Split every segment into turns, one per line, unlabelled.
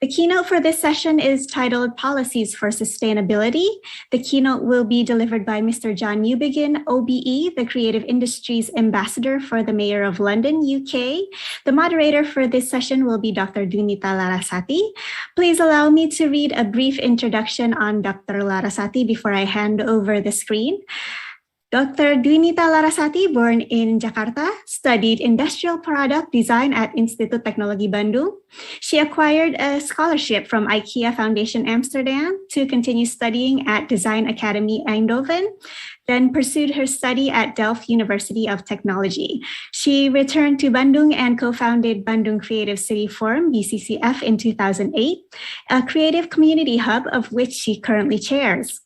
The keynote for this session is titled Policies for Sustainability. The keynote will be delivered by Mr. John Newbigin, OBE, the Creative Industries Ambassador for the Mayor of London, UK. The moderator for this session will be Dr. Dunita Larasati. Please allow me to read a brief introduction on Dr. Larasati before I hand over the screen. Dr. Dunita Larasati, born in Jakarta, studied industrial product design at Institut Teknologi Bandung. She acquired a scholarship from IKEA Foundation Amsterdam to continue studying at Design Academy Eindhoven, then pursued her study at Delft University of Technology. She returned to Bandung and co-founded Bandung Creative City Forum, BCCF, in 2008, a creative community hub of which she currently chairs.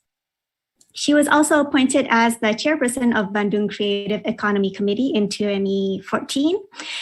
She was also appointed as the chairperson of Bandung Creative Economy Committee in 2014.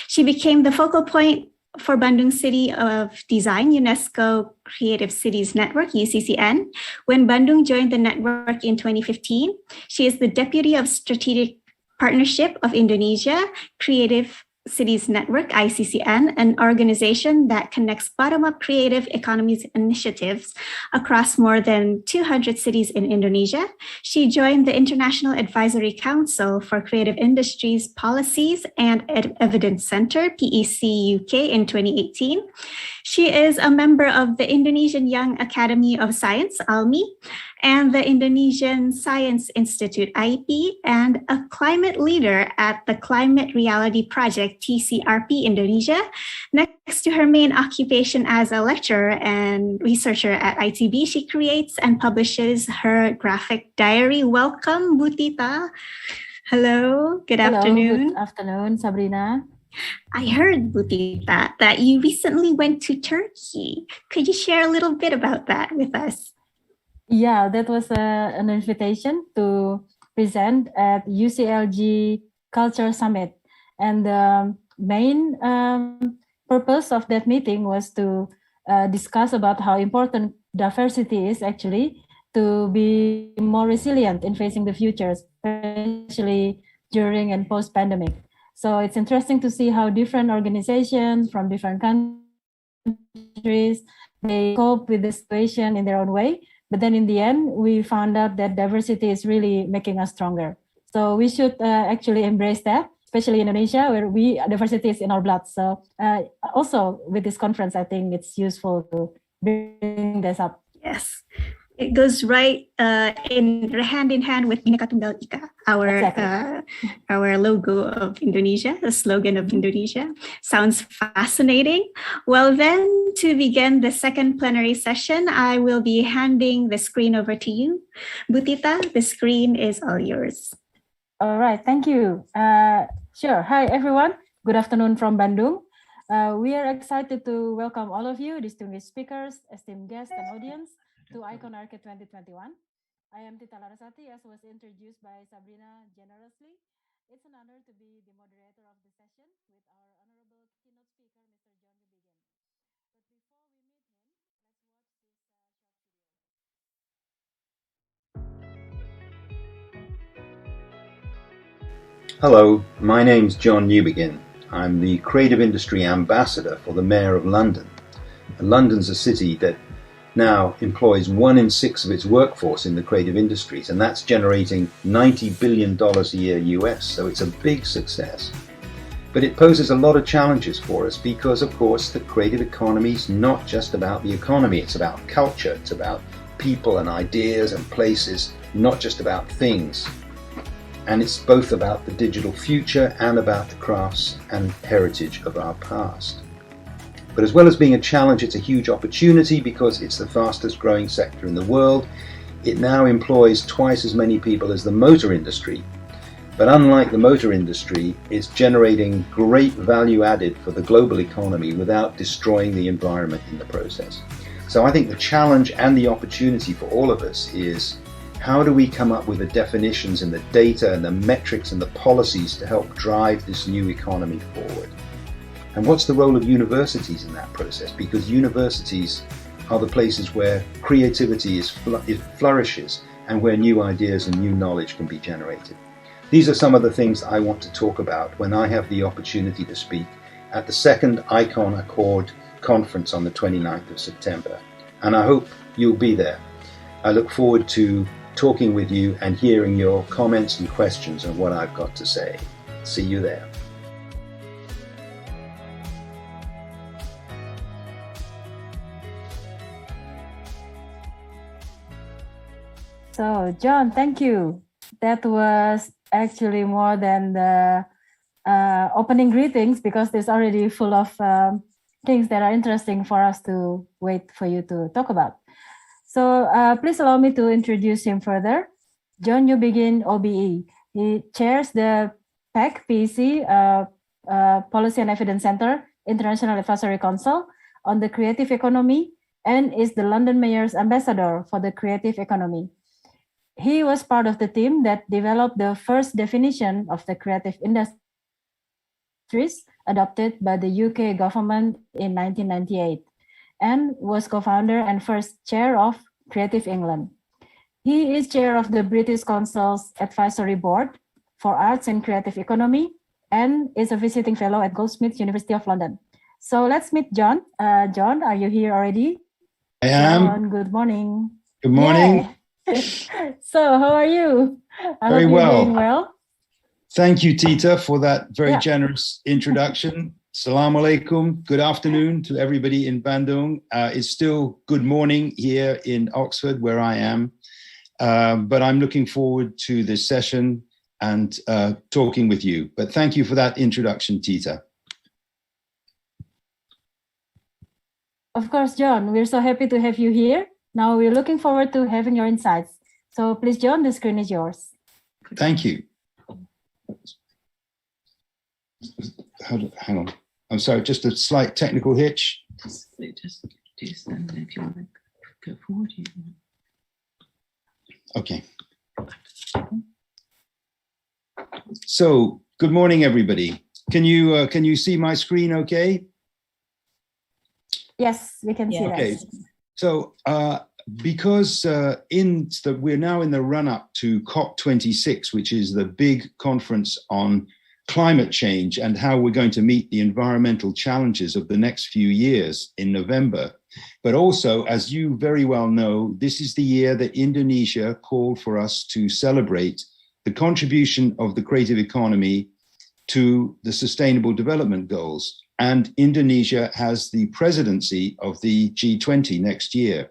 She became the focal point for Bandung City of Design UNESCO Creative Cities Network, UCCN. When Bandung joined the network in 2015, she is the Deputy of Strategic Partnership of Indonesia Creative Cities Network, ICCN, an organization that connects bottom-up creative economies initiatives across more than 200 cities in Indonesia. She joined the International Advisory Council for Creative Industries Policies and Evidence Center, PEC UK, in 2018. She is a member of the Indonesian Young Academy of Science, ALMI, and the Indonesian Science Institute, IIP, and a climate leader at the Climate Reality Project, TCRP Indonesia. Next to her main occupation as a lecturer and researcher at ITB, she creates and publishes her graphic diary. Welcome, Butita. Hello, good afternoon.
Good afternoon, Sabrina.
I heard, Butita, that you recently went to Turkey. Could you share a little bit about that with us?
Yeah, that was an invitation to present at UCLG Culture Summit. And the main purpose of that meeting was to discuss about how important diversity is actually to be more resilient in facing the future, especially during and post-pandemic. So it's interesting to see how different organizations from different countries, they cope with the situation in their own way. But then in the end, we found out that diversity is really making us stronger. So we should actually embrace that, especially in Indonesia, where diversity is in our blood. So also with this conference, I think it's useful to bring this up.
Yes, it goes right hand in hand with Bhinneka Tunggal Ika, our logo of Indonesia, the slogan of Indonesia. Sounds fascinating. Well, then, to begin the second plenary session, I will be handing the screen over to you. Butita, the screen is all yours.
All right, thank you. Sure. Hi, everyone. Good afternoon from Bandung. We are excited to welcome all of you, distinguished speakers, esteemed guests, and audience to Icon ARCCADE 2021. I am Tita Larasati, as was introduced by Sabrina generously. It's an honor to be the moderator of the session with our honorable keynote speaker, Mr. John Newbigin. But before we meet him, let's watch this short video.
Hello, my name's John Newbigin. I'm the Creative Industry Ambassador for the Mayor of London. London's a city that now employs 1 in 6 of its workforce in the creative industries, and that's generating $90 billion a year US, so it's a big success. But it poses a lot of challenges for us because, of course, the creative economy is not just about the economy, it's about culture, it's about people and ideas and places, not just about things. And it's both about the digital future and about the crafts and heritage of our past. But as well as being a challenge, it's a huge opportunity because it's the fastest growing sector in the world. It now employs twice as many people as the motor industry. But unlike the motor industry, it's generating great value added for the global economy without destroying the environment in the process. So I think the challenge and the opportunity for all of us is how do we come up with the definitions and the data and the metrics and the policies to help drive this new economy forward? And what's the role of universities in that process? Because universities are the places where creativity flourishes and where new ideas and new knowledge can be generated. These are some of the things I want to talk about when I have the opportunity to speak at the second Icon ARCCADE conference on the 29th of September, and I hope you'll be there. I look forward to talking with you and hearing your comments and questions on what I've got to say. See you there.
So, John, thank you. That was actually more than the opening greetings, because it's already full of things that are interesting for us to wait for you to talk about. So please allow me to introduce him further. John Newbigin, OBE. He chairs the PEC, Policy and Evidence Center, International Advisory Council on the Creative Economy, and is the London Mayor's ambassador for the creative economy. He was part of the team that developed the first definition of the creative industries adopted by the UK government in 1998, and was co-founder and first chair of Creative England. He is chair of the British Council's Advisory Board for Arts and Creative Economy, and is a visiting fellow at Goldsmiths, University of London. So let's meet John. John, are you here already?
I am.
John, good morning.
Good morning.
Yeah. So how are you? I
Very
hope
well.
You're doing well.
Thank you, Tita, for that very generous introduction. Assalamu alaikum. Good afternoon to everybody in Bandung. It's still good morning here in Oxford, where I am. But I'm looking forward to this session and talking with you. But thank you for that introduction, Tita.
Of course, John, we're so happy to have you here. Now we're looking forward to having your insights. So please, John, the screen is yours.
Thank you. Hang on. I'm sorry, just a slight technical hitch.
Just do stand if you want to go forward.
Okay. So, good morning, everybody. Can you see my screen okay?
Yes, we can see that.
Okay. So, because we're now in the run-up to COP26, which is the big conference on climate change and how we're going to meet the environmental challenges of the next few years in November. But also, as you very well know, this is the year that Indonesia called for us to celebrate the contribution of the creative economy to the Sustainable Development Goals. And Indonesia has the presidency of the G20 next year.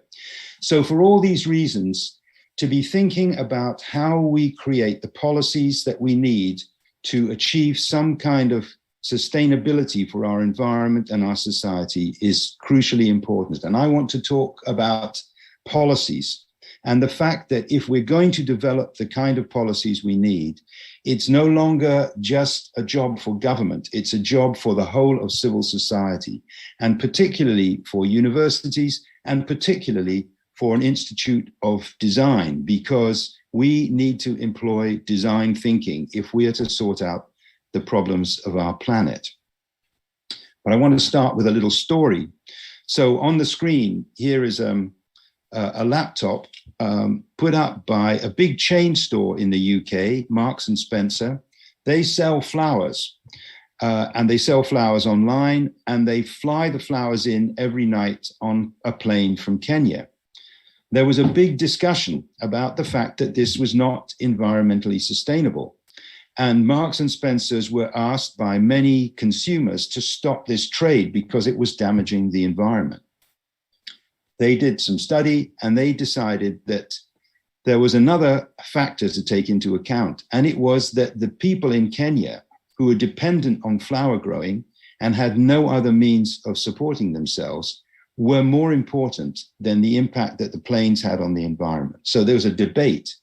So for all these reasons, to be thinking about how we create the policies that we need to achieve some kind of sustainability for our environment and our society is crucially important. And I want to talk about policies and the fact that if we're going to develop the kind of policies we need, it's no longer just a job for government, it's a job for the whole of civil society, and particularly for universities, and particularly for an institute of design, because we need to employ design thinking if we are to sort out the problems of our planet. But I want to start with a little story. So on the screen, here is a laptop put up by a big chain store in the UK, Marks and Spencer. They sell flowers, and they sell flowers online, and they fly the flowers in every night on a plane from Kenya. There was a big discussion about the fact that this was not environmentally sustainable. And Marks and Spencers were asked by many consumers to stop this trade because it was damaging the environment. They did some study and they decided that there was another factor to take into account. And it was that the people in Kenya who were dependent on flower growing and had no other means of supporting themselves were more important than the impact that the planes had on the environment. So there was a debate.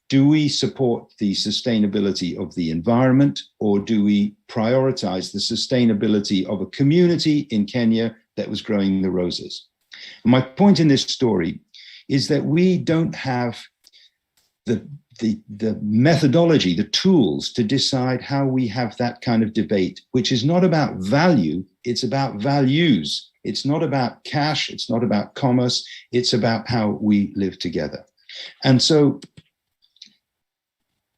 Do we support the sustainability of the environment, or do we prioritize the sustainability of a community in Kenya that was growing the roses? My point in this story is that we don't have the methodology, the tools to decide how we have that kind of debate, which is not about value, it's about values. It's not about cash, it's not about commerce, it's about how we live together. And so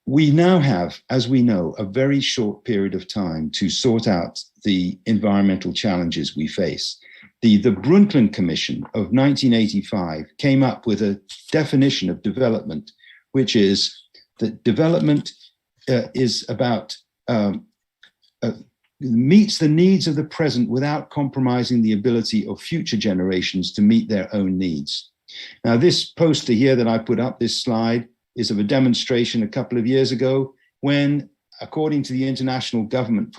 we now have, as we know, a very short period of time to sort out the environmental challenges we face. The Brundtland Commission of 1985 came up with a definition of development, which is that development is about meets the needs of the present without compromising the ability of future generations to meet their own needs. Now, this poster here that I put up, this slide, is of a demonstration a couple of years ago when, according to the International Government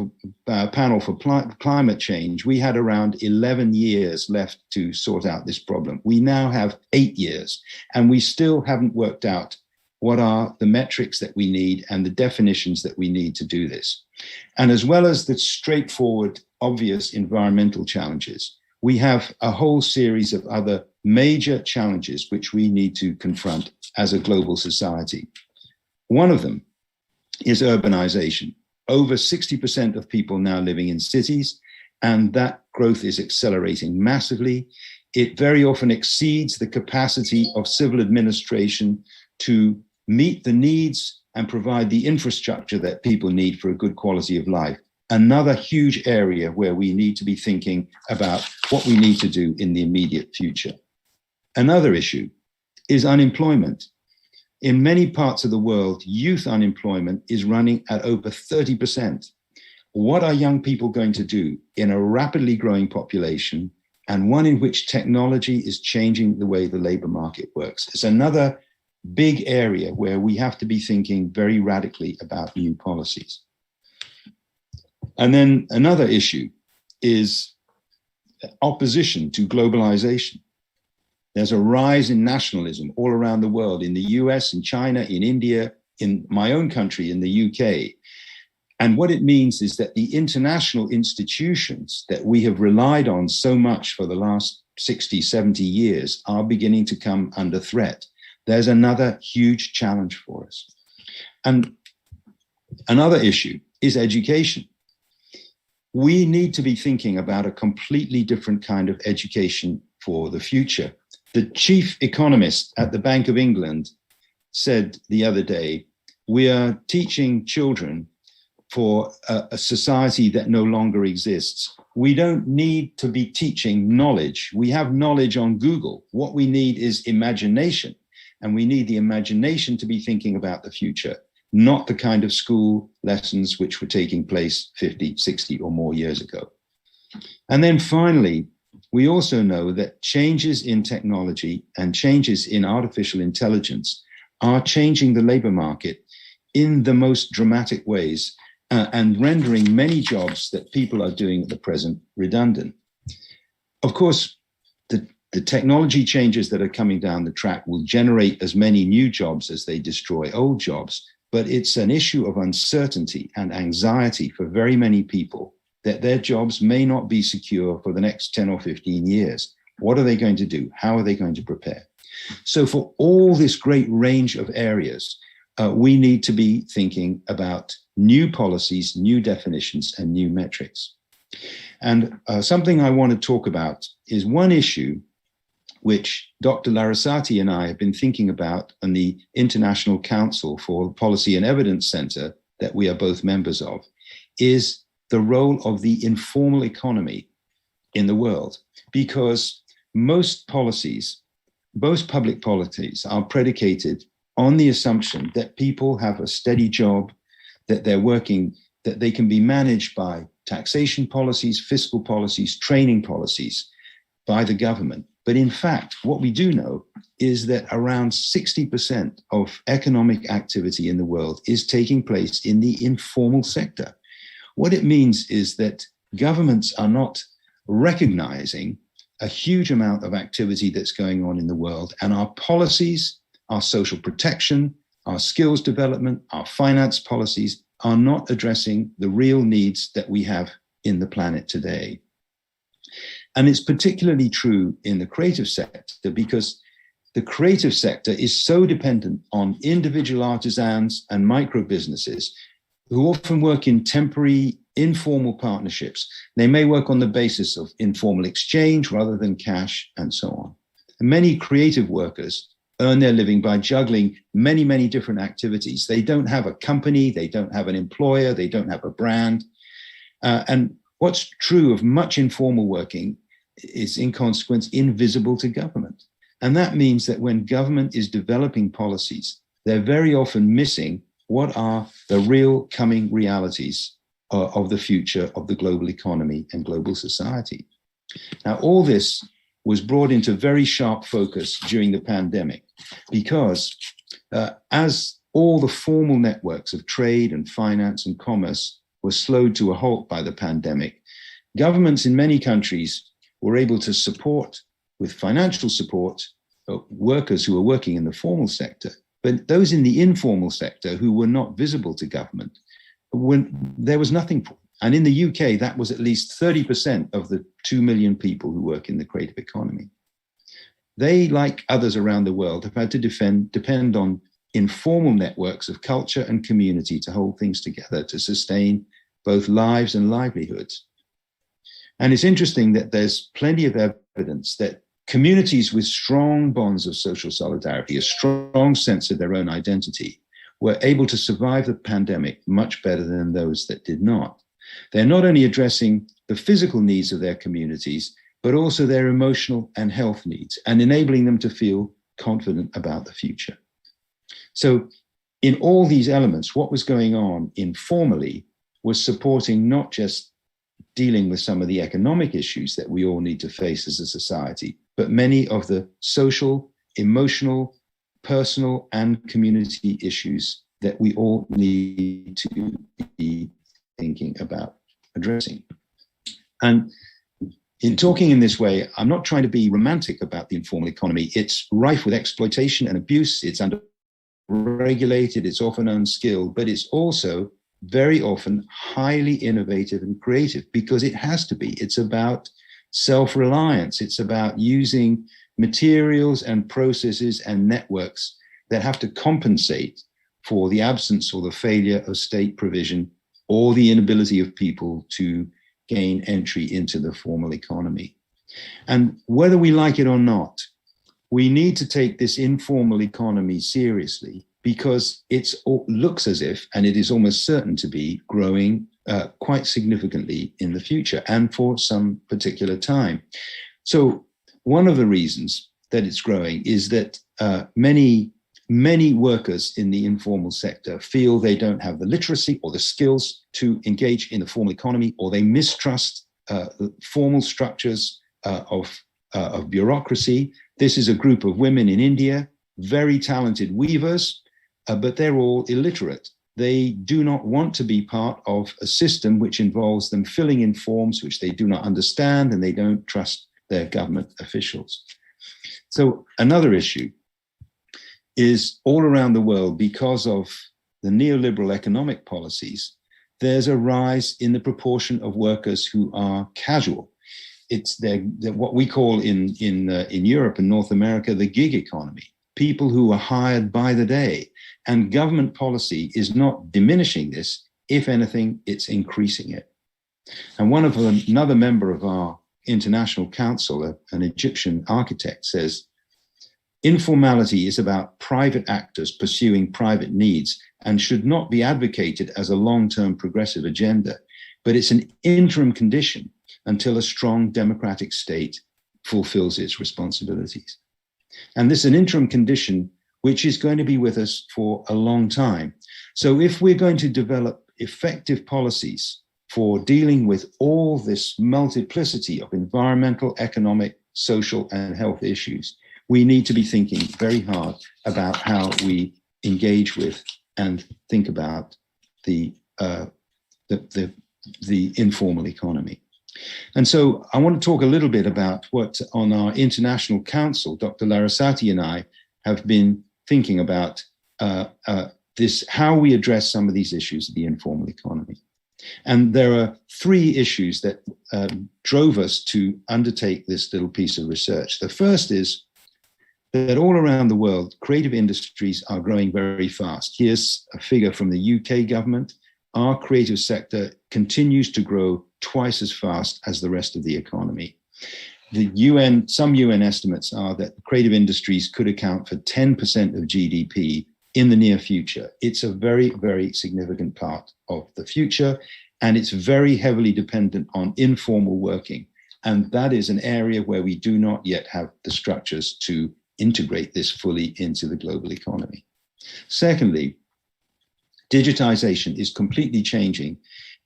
Panel for Climate Change, we had around 11 years left to sort out this problem. We now have 8 years, and we still haven't worked out what are the metrics that we need and the definitions that we need to do this. And as well as the straightforward, obvious environmental challenges, we have a whole series of other major challenges which we need to confront as a global society. One of them is urbanization. Over 60% of people now living in cities, and that growth is accelerating massively. It very often exceeds the capacity of civil administration to meet the needs and provide the infrastructure that people need for a good quality of life. Another huge area where we need to be thinking about what we need to do in the immediate future. Another issue is unemployment. In many parts of the world, youth unemployment is running at over 30%. What are young people going to do in a rapidly growing population and one in which technology is changing the way the labor market works? It's another big area where we have to be thinking very radically about new policies. And then another issue is opposition to globalization. There's a rise in nationalism all around the world, in the US, in China, in India, in my own country, in the UK. And what it means is that the international institutions that we have relied on so much for the last 60, 70 years are beginning to come under threat. There's another huge challenge for us. And another issue is education. We need to be thinking about a completely different kind of education for the future. The chief economist at the Bank of England said the other day, we are teaching children for a society that no longer exists. We don't need to be teaching knowledge. We have knowledge on Google. What we need is imagination. And we need the imagination to be thinking about the future, not the kind of school lessons which were taking place 50, 60 or more years ago. And then finally, we also know that changes in technology and changes in artificial intelligence are changing the labor market in the most dramatic ways and rendering many jobs that people are doing at the present redundant. Of course, the technology changes that are coming down the track will generate as many new jobs as they destroy old jobs, but it's an issue of uncertainty and anxiety for very many people that their jobs may not be secure for the next 10 or 15 years. What are they going to do? How are they going to prepare? So for all this great range of areas, we need to be thinking about new policies, new definitions, and new metrics. And something I want to talk about is one issue which Dr. Larasati and I have been thinking about on the International Council for Policy and Evidence Center that we are both members of, is the role of the informal economy in the world. Because most policies, most public policies are predicated on the assumption that people have a steady job, that they're working, that they can be managed by taxation policies, fiscal policies, training policies by the government. But in fact, what we do know is that around 60% of economic activity in the world is taking place in the informal sector. What it means is that governments are not recognizing a huge amount of activity that's going on in the world, and our policies, our social protection, our skills development, our finance policies are not addressing the real needs that we have in the planet today. And it's particularly true in the creative sector because the creative sector is so dependent on individual artisans and micro businesses who often work in temporary, informal partnerships. They may work on the basis of informal exchange rather than cash and so on. And many creative workers earn their living by juggling many, many different activities. They don't have a company, they don't have an employer, they don't have a brand. And what's true of much informal working is in consequence invisible to government. And that means that when government is developing policies, they're very often missing what are the real coming realities of the future of the global economy and global society. Now, all this was brought into very sharp focus during the pandemic because as all the formal networks of trade and finance and commerce were slowed to a halt by the pandemic, governments in many countries were able to support with financial support workers who were working in the formal sector, but those in the informal sector who were not visible to government, when there was nothing for them. And in the UK, that was at least 30% of the 2 million people who work in the creative economy. They, like others around the world, have had to depend on informal networks of culture and community to hold things together, to sustain both lives and livelihoods. And it's interesting that there's plenty of evidence that communities with strong bonds of social solidarity, a strong sense of their own identity, were able to survive the pandemic much better than those that did not. They're not only addressing the physical needs of their communities, but also their emotional and health needs, and enabling them to feel confident about the future. So in all these elements, what was going on informally was supporting not just dealing with some of the economic issues that we all need to face as a society, but many of the social, emotional, personal, and community issues that we all need to be thinking about addressing. And in talking in this way, I'm not trying to be romantic about the informal economy. It's rife with exploitation and abuse. It's under-regulated, it's often unskilled, but it's also very often highly innovative and creative because it has to be. It's about self-reliance. It's about using materials and processes and networks that have to compensate for the absence or the failure of state provision or the inability of people to gain entry into the formal economy. And whether we like it or not, we need to take this informal economy seriously because it looks as if, and it is almost certain to be, growing quite significantly in the future and for some particular time. So one of the reasons that it's growing is that many workers in the informal sector feel they don't have the literacy or the skills to engage in the formal economy, or they mistrust the formal structures of bureaucracy. This is a group of women in India, very talented weavers, but they're all illiterate. They do not want to be part of a system which involves them filling in forms which they do not understand, and they don't trust their government officials. So another issue is all around the world, because of the neoliberal economic policies, there's a rise in the proportion of workers who are casual. It's what we call in Europe and North America, the gig economy, people who are hired by the day. And government policy is not diminishing this. If anything, it's increasing it. And another member of our international council, an Egyptian architect, says, informality is about private actors pursuing private needs and should not be advocated as a long-term progressive agenda, but it's an interim condition until a strong democratic state fulfills its responsibilities. And this is an interim condition which is going to be with us for a long time. So if we're going to develop effective policies for dealing with all this multiplicity of environmental, economic, social, and health issues, we need to be thinking very hard about how we engage with and think about the informal economy. And so I want to talk a little bit about what on our international council, Dr. Larasati and I have been thinking about this, how we address some of these issues of the informal economy. And there are three issues that drove us to undertake this little piece of research. The first is that all around the world, creative industries are growing very fast. Here's a figure from the UK government. Our creative sector continues to grow twice as fast as the rest of the economy. Some UN estimates are that creative industries could account for 10% of GDP in the near future. It's a very, very significant part of the future, and it's very heavily dependent on informal working. And that is an area where we do not yet have the structures to integrate this fully into the global economy. Secondly, digitization is completely changing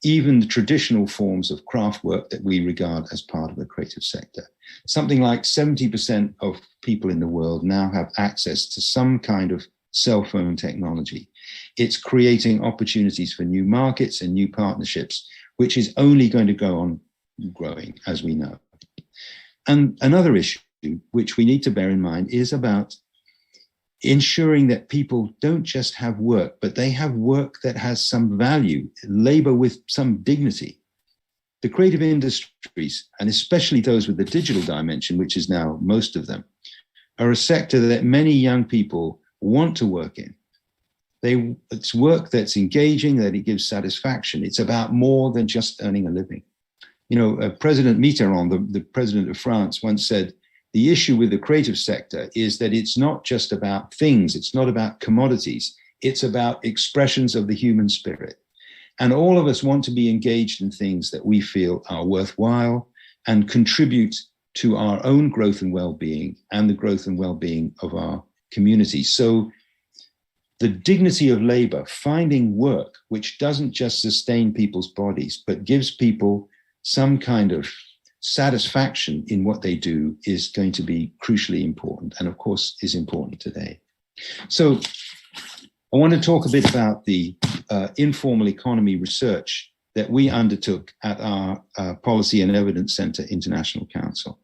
even the traditional forms of craft work that we regard as part of the creative sector. Something like 70% of people in the world now have access to some kind of cell phone technology. It's creating opportunities for new markets and new partnerships, which is only going to go on growing, as we know. And another issue which we need to bear in mind is about ensuring that people don't just have work, but they have work that has some value, labor with some dignity. The creative industries, and especially those with the digital dimension, which is now most of them, are a sector that many young people want to work in. It's work that's engaging, that it gives satisfaction. It's about more than just earning a living. You know, President Mitterrand, the president of France, once said, the issue with the creative sector is that it's not just about things, it's not about commodities, it's about expressions of the human spirit. And all of us want to be engaged in things that we feel are worthwhile and contribute to our own growth and well-being and the growth and well-being of our community. So the dignity of labor, finding work which doesn't just sustain people's bodies, but gives people some kind of satisfaction in what they do, is going to be crucially important, and of course is important today. So I want to talk a bit about the informal economy research that we undertook at our Policy and Evidence Center International Council.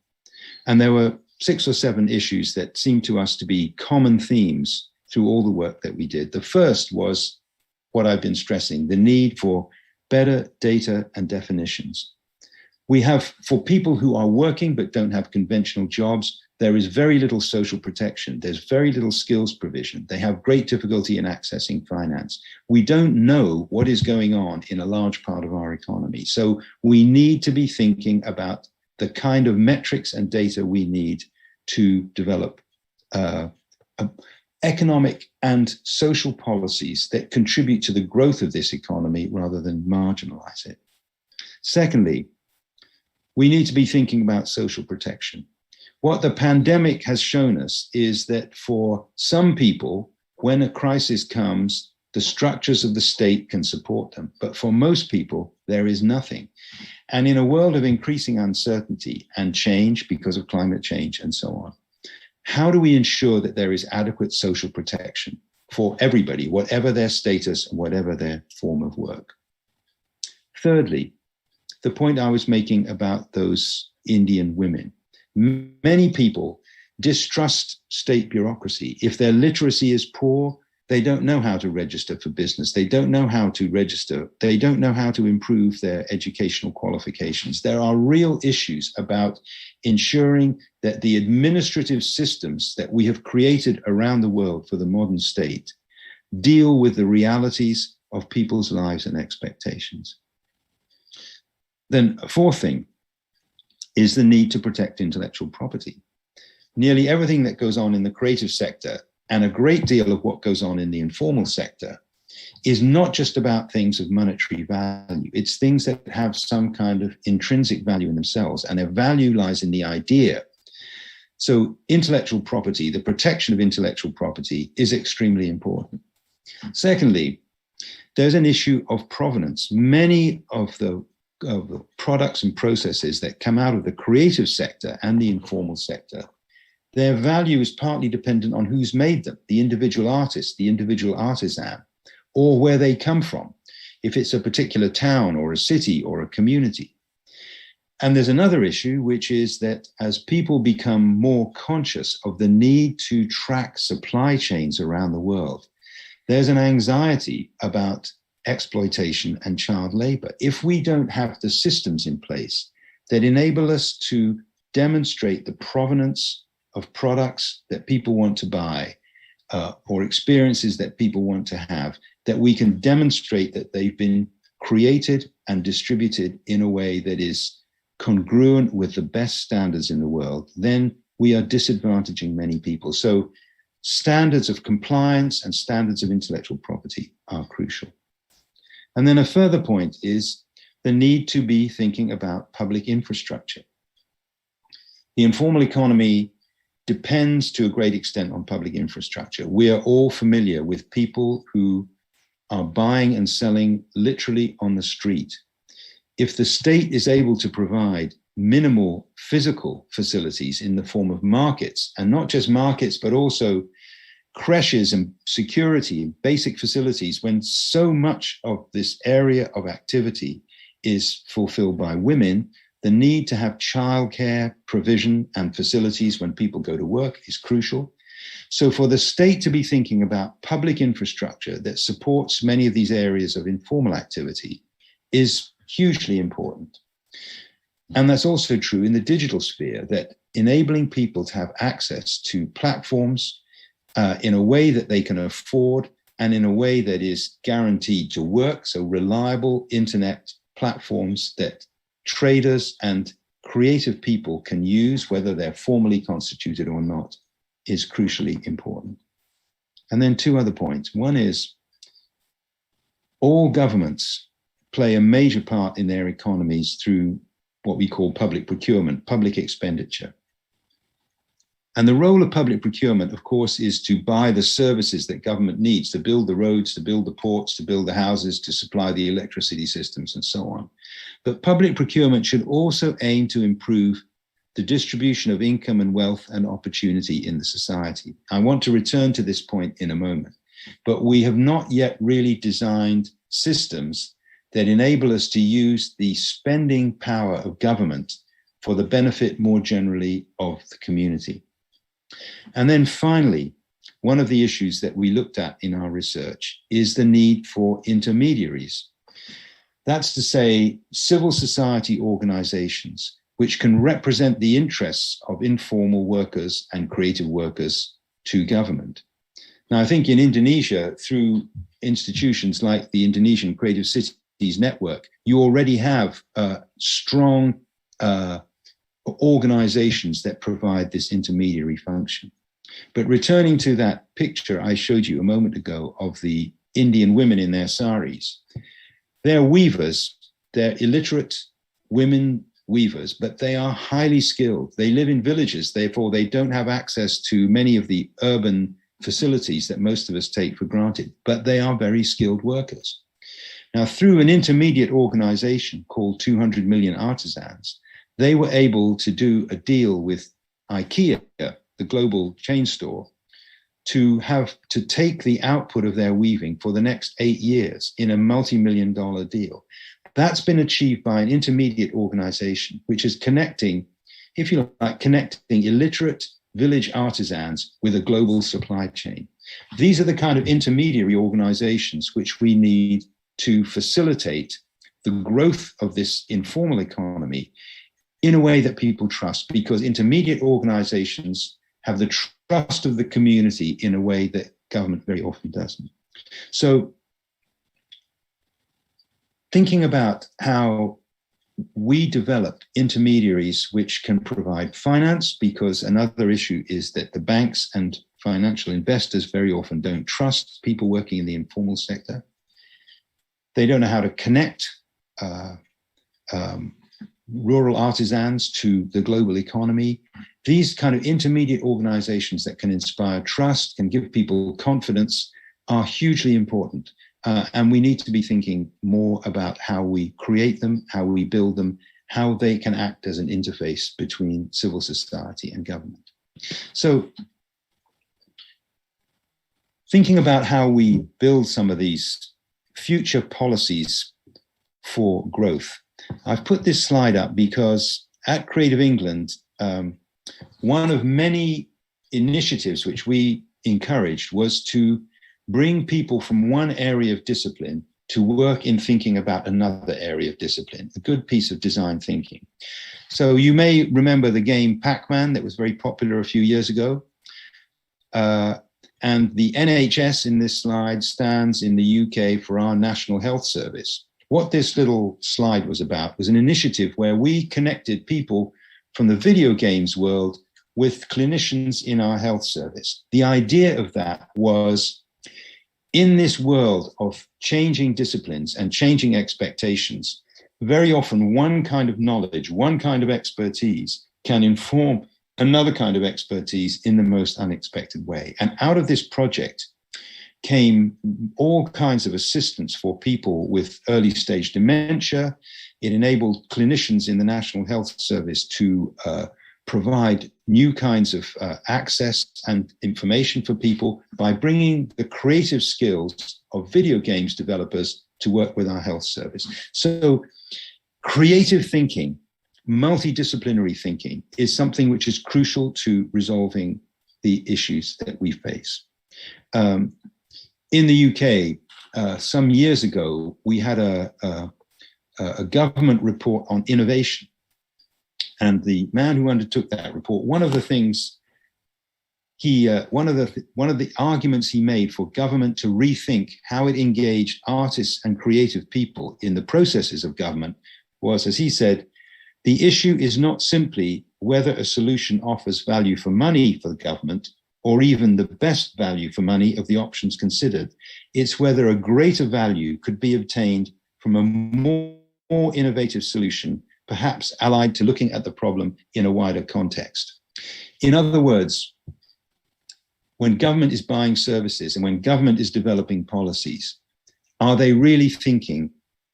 And there were 6 or 7 issues that seemed to us to be common themes through all the work that we did. The first was what I've been stressing, the need for better data and definitions. We have, for people who are working but don't have conventional jobs, there is very little social protection. There's very little skills provision. They have great difficulty in accessing finance. We don't know what is going on in a large part of our economy. So we need to be thinking about the kind of metrics and data we need to develop economic and social policies that contribute to the growth of this economy rather than marginalize it. Secondly, we need to be thinking about social protection. What the pandemic has shown us is that for some people, when a crisis comes, the structures of the state can support them. But for most people, there is nothing. And in a world of increasing uncertainty and change because of climate change and so on, how do we ensure that there is adequate social protection for everybody, whatever their status and whatever their form of work? Thirdly, the point I was making about those Indian women. Many people distrust state bureaucracy. If their literacy is poor, they don't know how to register for business. They don't know how to register. They don't know how to improve their educational qualifications. There are real issues about ensuring that the administrative systems that we have created around the world for the modern state deal with the realities of people's lives and expectations. Then a fourth thing is the need to protect intellectual property. Nearly everything that goes on in the creative sector and a great deal of what goes on in the informal sector is not just about things of monetary value. It's things that have some kind of intrinsic value in themselves, and their value lies in the idea. So intellectual property, the protection of intellectual property, is extremely important. Secondly, there's an issue of provenance. Many of the products and processes that come out of the creative sector and the informal sector, their value is partly dependent on who's made them, the individual artist, the individual artisan, or where they come from, if it's a particular town or a city or a community. And there's another issue, which is that as people become more conscious of the need to track supply chains around the world, there's an anxiety about exploitation and child labor. If we don't have the systems in place that enable us to demonstrate the provenance of products that people want to buy or experiences that people want to have, that we can demonstrate that they've been created and distributed in a way that is congruent with the best standards in the world, then we are disadvantaging many people. So standards of compliance and standards of intellectual property are crucial. And then a further point is the need to be thinking about public infrastructure. The informal economy depends to a great extent on public infrastructure. We are all familiar with people who are buying and selling literally on the street. If the state is able to provide minimal physical facilities in the form of markets, and not just markets, but also creches and security and basic facilities, when so much of this area of activity is fulfilled by women, the need to have childcare provision and facilities when people go to work is crucial. So for the state to be thinking about public infrastructure that supports many of these areas of informal activity is hugely important. And that's also true in the digital sphere, that enabling people to have access to platforms in a way that they can afford and in a way that is guaranteed to work. So reliable internet platforms that traders and creative people can use, whether they're formally constituted or not, is crucially important. And then two other points. One is all governments play a major part in their economies through what we call public procurement, public expenditure. And the role of public procurement, of course, is to buy the services that government needs, to build the roads, to build the ports, to build the houses, to supply the electricity systems, and so on. But public procurement should also aim to improve the distribution of income and wealth and opportunity in the society. I want to return to this point in a moment, but we have not yet really designed systems that enable us to use the spending power of government for the benefit more generally of the community. And then finally, one of the issues that we looked at in our research is the need for intermediaries. That's to say, civil society organizations which can represent the interests of informal workers and creative workers to government. Now, I think in Indonesia, through institutions like the Indonesian Creative Cities Network, you already have strong organizations that provide this intermediary function. But returning to that picture I showed you a moment ago of the Indian women in their saris, they're weavers, they're illiterate women weavers, but they are highly skilled. They live in villages, therefore they don't have access to many of the urban facilities that most of us take for granted, but they are very skilled workers. Now, through an intermediate organization called 200 Million Artisans, they were able to do a deal with IKEA, the global chain store, to take the output of their weaving for the next 8 years in a multi-million-dollar deal. That's been achieved by an intermediate organization, which is connecting, if you like, connecting illiterate village artisans with a global supply chain. These are the kind of intermediary organizations which we need to facilitate the growth of this informal economy in a way that people trust, because intermediate organizations have the trust of the community in a way that government very often doesn't. So thinking about how we develop intermediaries which can provide finance, because another issue is that the banks and financial investors very often don't trust people working in the informal sector. They don't know how to connect rural artisans to the global economy. These kind of intermediate organizations that can inspire trust, can give people confidence, are hugely important. And we need to be thinking more about how we create them, how we build them, how they can act as an interface between civil society and government. So thinking about how we build some of these future policies for growth, I've put this slide up because at Creative England, one of many initiatives which we encouraged was to bring people from one area of discipline to work in thinking about another area of discipline, a good piece of design thinking. So you may remember the game Pac-Man that was very popular a few years ago. And the NHS in this slide stands in the UK for our National Health Service. What this little slide was about was an initiative where we connected people from the video games world with clinicians in our health service. The idea of that was, in this world of changing disciplines and changing expectations, very often one kind of knowledge, one kind of expertise can inform another kind of expertise in the most unexpected way. And out of this project came all kinds of assistance for people with early stage dementia. It enabled clinicians in the National Health Service to provide new kinds of access and information for people by bringing the creative skills of video games developers to work with our health service. So creative thinking, multidisciplinary thinking is something which is crucial to resolving the issues that we face. In the UK, some years ago, we had a government report on innovation. And the man who undertook that report, one of the things one of the arguments he made for government to rethink how it engaged artists and creative people in the processes of government was, as he said, the issue is not simply whether a solution offers value for money for the government, or even the best value for money of the options considered. It's whether a greater value could be obtained from a more innovative solution, perhaps allied to looking at the problem in a wider context. In other words, when government is buying services and when government is developing policies, are they really thinking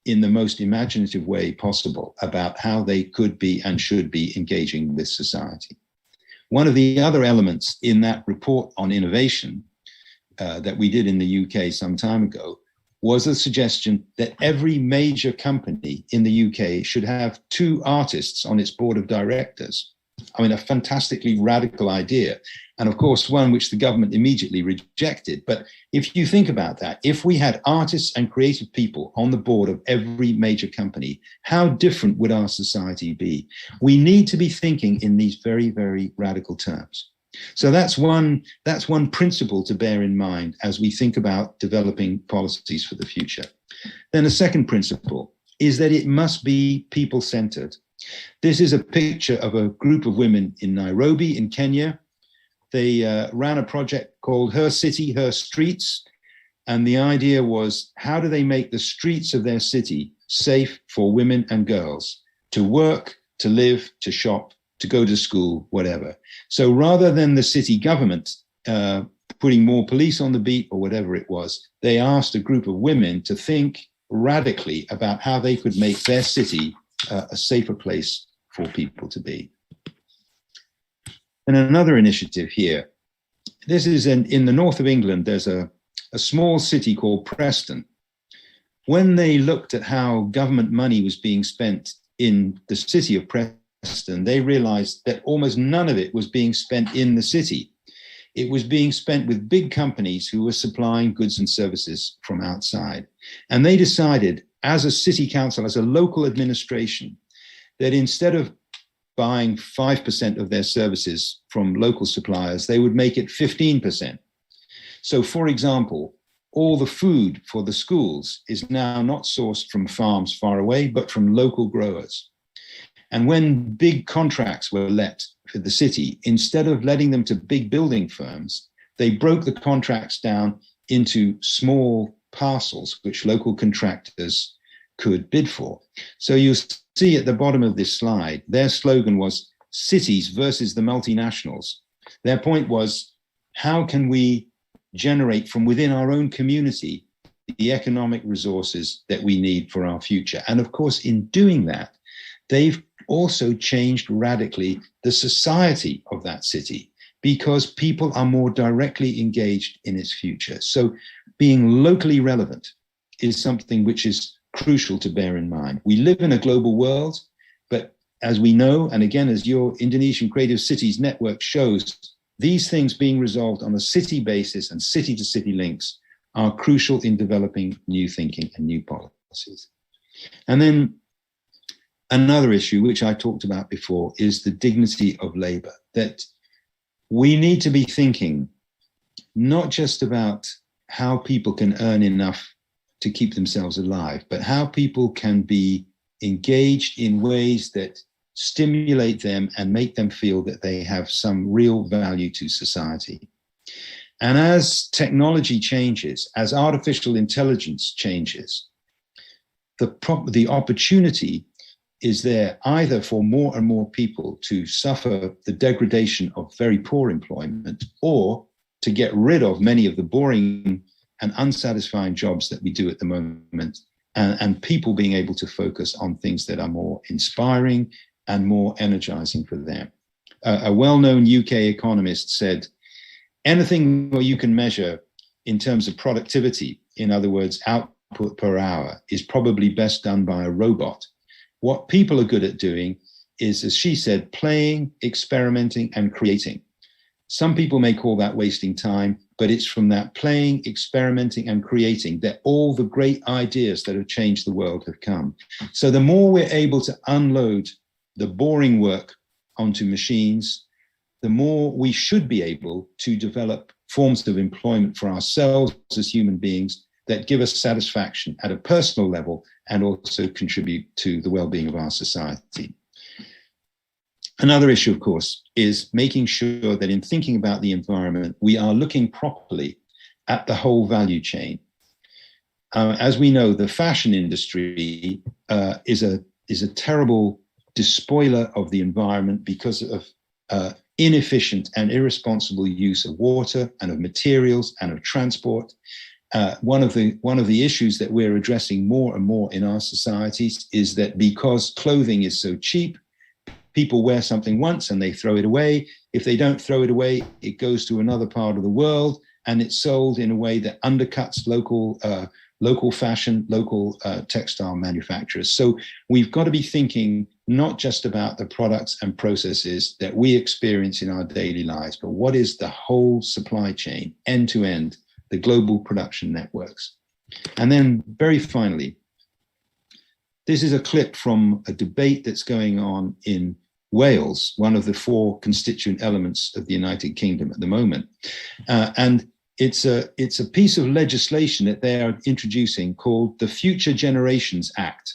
in the most imaginative way possible about how they could be and should be engaging with society? One of the other elements in that report on innovation that we did in the UK some time ago was a suggestion that every major company in the UK should have 2 artists on its board of directors. I mean, a fantastically radical idea. And of course, one which the government immediately rejected. But if you think about that, if we had artists and creative people on the board of every major company, how different would our society be? We need to be thinking in these very, very radical terms. So that's one principle to bear in mind as we think about developing policies for the future. Then a second principle is that it must be people-centered. This is a picture of a group of women in Nairobi in Kenya. They ran a project called Her City, Her Streets. And the idea was, how do they make the streets of their city safe for women and girls to work, to live, to shop, to go to school, whatever. So rather than the city government putting more police on the beat or whatever it was, they asked a group of women to think radically about how they could make their city a safer place for people to be. And another initiative here, this is in the north of England, there's a small city called Preston. When they looked at how government money was being spent in the city of Preston, they realized that almost none of it was being spent in the city. It was being spent with big companies who were supplying goods and services from outside. And they decided, as a city council, as a local administration, that instead of buying 5% of their services from local suppliers, they would make it 15%. So, for example, all the food for the schools is now not sourced from farms far away, but from local growers. And when big contracts were let for the city, instead of letting them to big building firms, they broke the contracts down into small parcels, which local contractors could bid for. So you see at the bottom of this slide, their slogan was cities versus the multinationals. Their point was, how can we generate from within our own community the economic resources that we need for our future? And of course, in doing that, they've also changed radically the society of that city because people are more directly engaged in its future. So being locally relevant is something which is crucial to bear in mind. We live in a global world, but as we know, and again, as your Indonesian Creative Cities Network shows, these things being resolved on a city basis and city-to-city links are crucial in developing new thinking and new policies. And then another issue, which I talked about before, is the dignity of labor, that we need to be thinking not just about how people can earn enough to keep themselves alive, but how people can be engaged in ways that stimulate them and make them feel that they have some real value to society. And as technology changes, as artificial intelligence changes, the opportunity is there either for more and more people to suffer the degradation of very poor employment, or to get rid of many of the boring and unsatisfying jobs that we do at the moment, and people being able to focus on things that are more inspiring and more energizing for them. A well-known UK economist said, anything where you can measure in terms of productivity, in other words, output per hour, is probably best done by a robot. What people are good at doing is, as she said, playing, experimenting, and creating. Some people may call that wasting time, but it's from that playing, experimenting, and creating that all the great ideas that have changed the world have come. So the more we're able to unload the boring work onto machines, the more we should be able to develop forms of employment for ourselves as human beings that give us satisfaction at a personal level and also contribute to the well-being of our society. Another issue, of course, is making sure that in thinking about the environment, we are looking properly at the whole value chain. As we know, the fashion industry is a terrible despoiler of the environment because of inefficient and irresponsible use of water and of materials and of transport. One of the issues that we're addressing more and more in our societies is that because clothing is so cheap, people wear something once and they throw it away. If they don't throw it away, it goes to another part of the world and it's sold in a way that undercuts local fashion, local textile manufacturers. So we've got to be thinking not just about the products and processes that we experience in our daily lives, but what is the whole supply chain, end to end, the global production networks. And then very finally, this is a clip from a debate that's going on in Wales, one of the 4 constituent elements of the United Kingdom at the moment. And it's a piece of legislation that they are introducing called the Future Generations Act.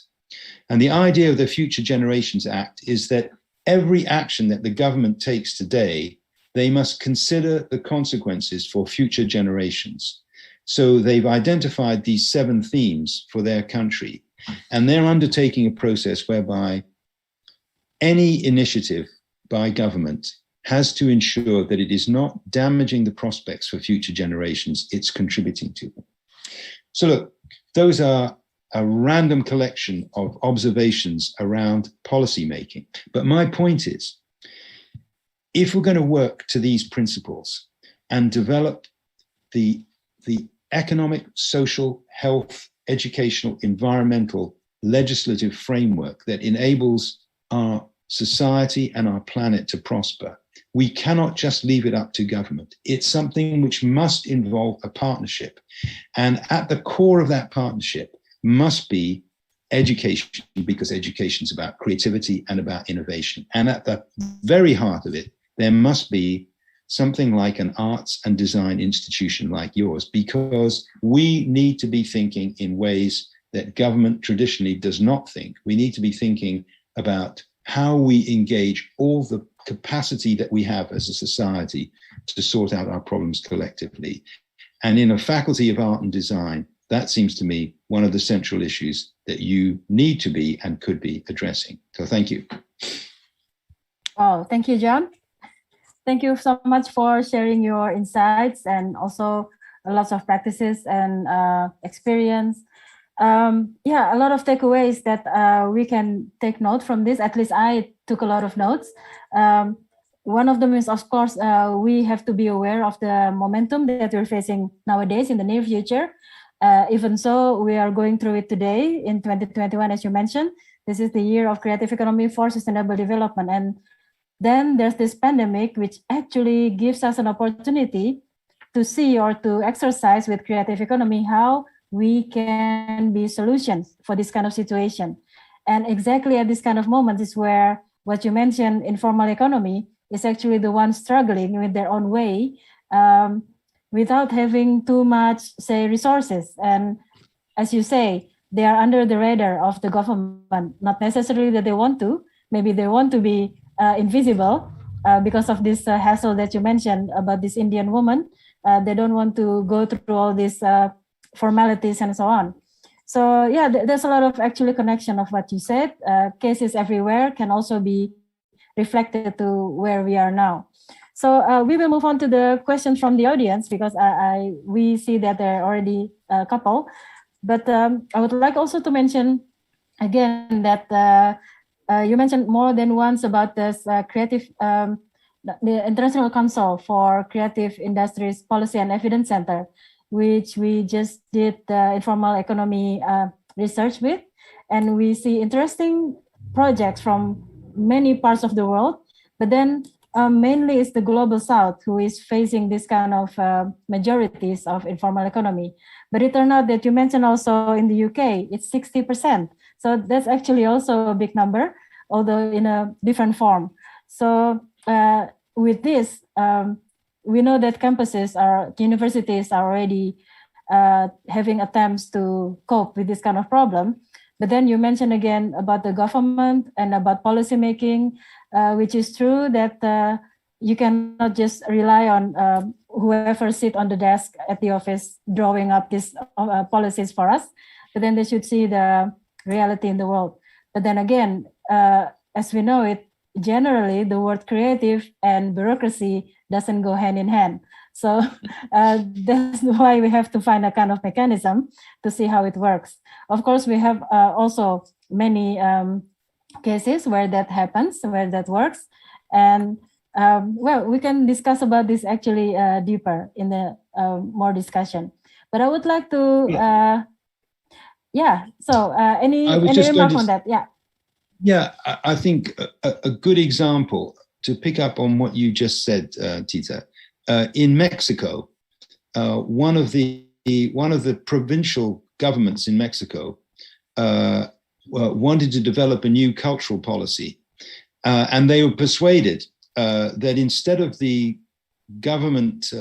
And the idea of the Future Generations Act is that every action that the government takes today, they must consider the consequences for future generations. So they've identified these 7 themes for their country, and they're undertaking a process whereby any initiative by government has to ensure that it is not damaging the prospects for future generations, it's contributing to them. So look, those are a random collection of observations around policy making. But my point is, if we're going to work to these principles and develop the economic, social, health, educational, environmental, legislative framework that enables our society and our planet to prosper, we cannot just leave it up to government. It's something which must involve a partnership. And at the core of that partnership must be education, because education is about creativity and about innovation. And at the very heart of it, there must be something like an arts and design institution like yours, because we need to be thinking in ways that government traditionally does not think. We need to be thinking about how we engage all the capacity that we have as a society to sort out our problems collectively. And in a faculty of art and design, that seems to me one of the central issues that you need to be and could be addressing. So thank you.
Oh, thank you, John. Thank you so much for sharing your insights and also lots of practices and experience. Yeah, a lot of takeaways that we can take note from this. At least I took a lot of notes. One of them is, of course, we have to be aware of the momentum that we're facing nowadays in the near future. Even so, we are going through it today in 2021, as you mentioned. This is the year of creative economy for sustainable development. And then there's this pandemic, which actually gives us an opportunity to see or to exercise with creative economy how we can be solutions for this kind of situation. And exactly at this kind of moment is where what you mentioned, informal economy, is actually the one struggling with their own way without having too much, say, resources. And as you say, they are under the radar of the government, not necessarily that they want to, maybe they want to be invisible because of this hassle that you mentioned about this Indian woman. They don't want to go through all these formalities and so on. So yeah, there's a lot of actually connection of what you said. Cases everywhere can also be reflected to where we are now. So we will move on to the questions from the audience, because we see that there are already a couple. But I would like also to mention again that you mentioned more than once about this creative, the International Council for Creative Industries Policy and Evidence Center, which we just did informal economy research with. And we see interesting projects from many parts of the world, but then mainly it's the global south who is facing this kind of majorities of informal economy. But it turned out that you mentioned also in the UK, it's 60%. So that's actually also a big number, although in a different form. So with this, we know that universities are already having attempts to cope with this kind of problem. But then you mentioned again about the government and about policy making, which is true that you cannot just rely on whoever sit on the desk at the office drawing up these policies for us, but then they should see the reality in the world. But then again, as we know it, generally the word creative and bureaucracy doesn't go hand in hand. So that's why we have to find a kind of mechanism to see how it works. Of course, we have also many cases where that happens, where that works. And well, we can discuss about this actually deeper in the more discussion. But I would like to, so any remark on that? Yeah.
Yeah, I think a good example to pick up on what you just said, Tita. In Mexico, one of the provincial governments in Mexico wanted to develop a new cultural policy, and they were persuaded that instead of the government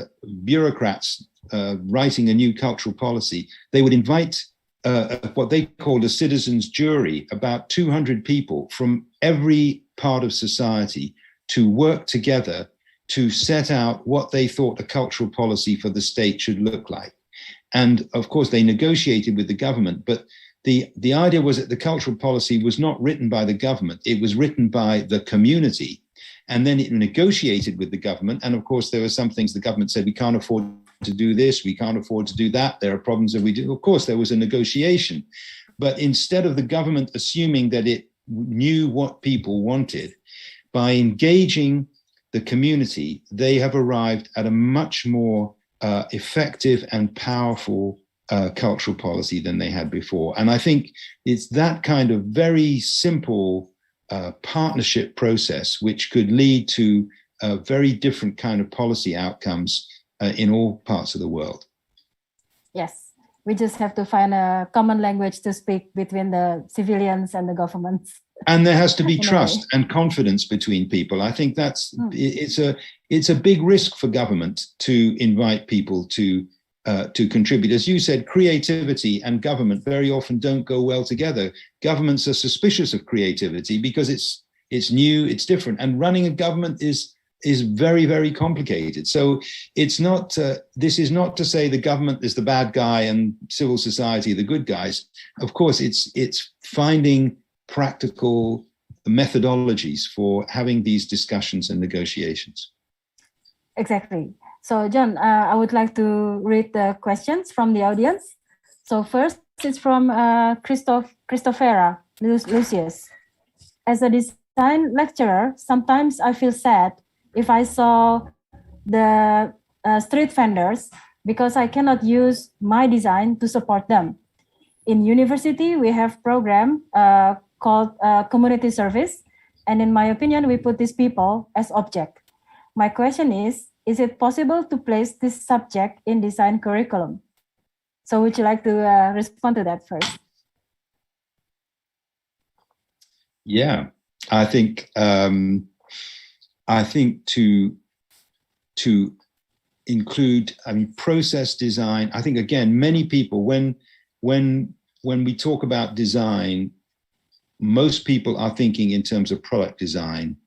bureaucrats writing a new cultural policy, they would invite what they called a citizens' jury, about 200 people from every part of society, to work together to set out what they thought a cultural policy for the state should look like. And of course, they negotiated with the government, but the idea was that the cultural policy was not written by the government, it was written by the community. And then it negotiated with the government. And of course, there were some things the government said, we can't afford to do this, we can't afford to do that, there are problems that we do. Of course, there was a negotiation. But instead of the government assuming that it knew what people wanted, by engaging the community, they have arrived at a much more effective and powerful cultural policy than they had before. And I think it's that kind of very simple partnership process which could lead to very different kind of policy outcomes in all parts of the world.
Yes, we just have to find a common language to speak between the civilians and the governments.
And there has to be trust and confidence between people. I think that's it's a big risk for government to invite people to contribute. As you said, creativity and government very often don't go well together. Governments are suspicious of creativity because it's new, it's different, and running a government is very, very complicated. So it's not. This is not to say the government is the bad guy and civil society the good guys. Of course, it's finding practical methodologies for having these discussions and negotiations.
Exactly. So, John, I would like to read the questions from the audience. So first, it's from Christophera Lucius. As a design lecturer, sometimes I feel sad if I saw the street vendors because I cannot use my design to support them. In university, we have program called community service. And in my opinion, we put these people as object. My question is it possible to place this subject in design curriculum? So would you like to respond to that first?
Yeah, I think to include, process design. I think again, many people when we talk about design, most people are thinking in terms of product design,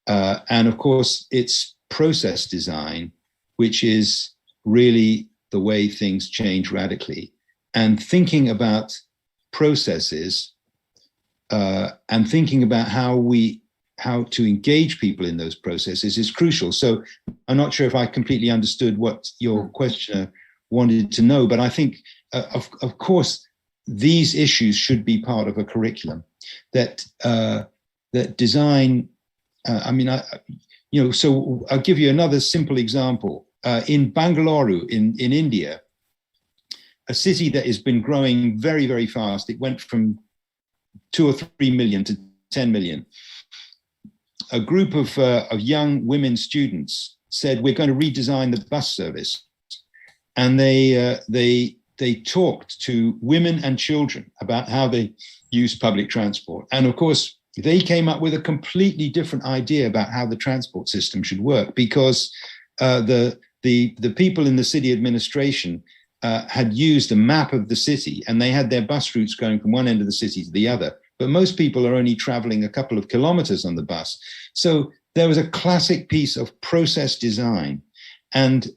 and of course, it's process design, which is really the way things change radically. And thinking about processes and thinking about how to engage people in those processes is crucial. So I'm not sure if I completely understood what your questioner wanted to know, but I think, of course, these issues should be part of a curriculum that design. So I'll give you another simple example. In Bangalore, in India, a city that has been growing very, very fast. It went from 2 or 3 million to 10 million. A group of young women students said, we're going to redesign the bus service. And they talked to women and children about how they use public transport. And of course, they came up with a completely different idea about how the transport system should work, because the people in the city administration had used a map of the city, and they had their bus routes going from one end of the city to the other. But most people are only traveling a couple of kilometers on the bus. So there was a classic piece of process design and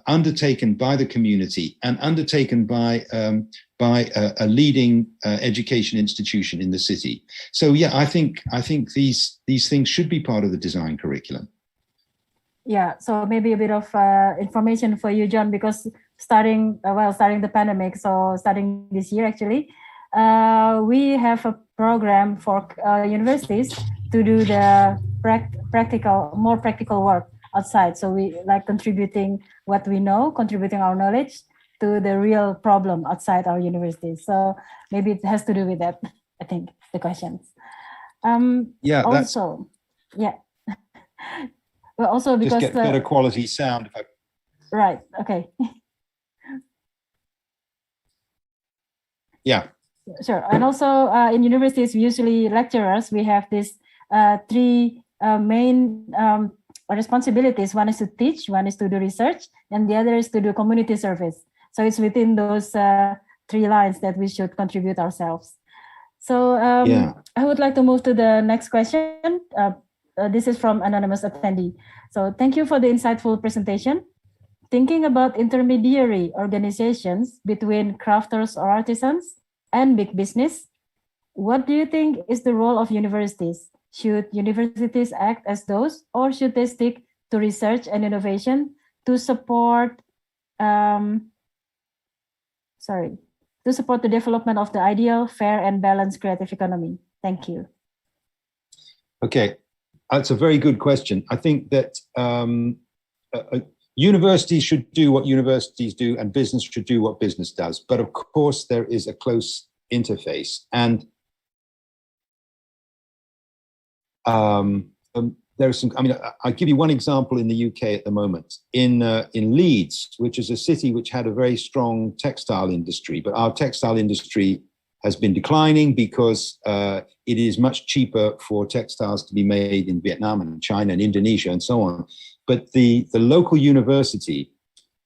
undertaken by the community and undertaken by a leading education institution in the city. So yeah, I think these things should be part of the design curriculum.
Yeah, so maybe a bit of information for you, John, because starting the pandemic, so starting this year actually, we have a program for universities to do the more practical work outside. So we like contributing what we know, contributing our knowledge to the real problem outside our universities. So maybe it has to do with that, I think, the questions.
Yeah.
Also, yeah. Well, also because
just get better quality sound.
Right. Okay.
Yeah.
Sure. And also in universities, usually lecturers, we have these 3 main responsibilities. One is to teach, one is to do research, and the other is to do community service. So it's within those 3 lines that we should contribute ourselves. So I would like to move to the next question. This is from anonymous attendee. So thank you for the insightful presentation. Thinking about intermediary organizations between crafters or artisans and big business, what do you think is the role of universities? Should universities act as those, or should they stick to research and innovation to support the development of the ideal, fair, and balanced creative economy? Thank you.
Okay, that's a very good question. I think that universities should do what universities do, and business should do what business does. But of course, there is a close interface, and there are some. I mean, I'll give you one example in the UK at the moment. In Leeds, which is a city which had a very strong textile industry, but our textile industry has been declining because it is much cheaper for textiles to be made in Vietnam and China and Indonesia and so on. But the local university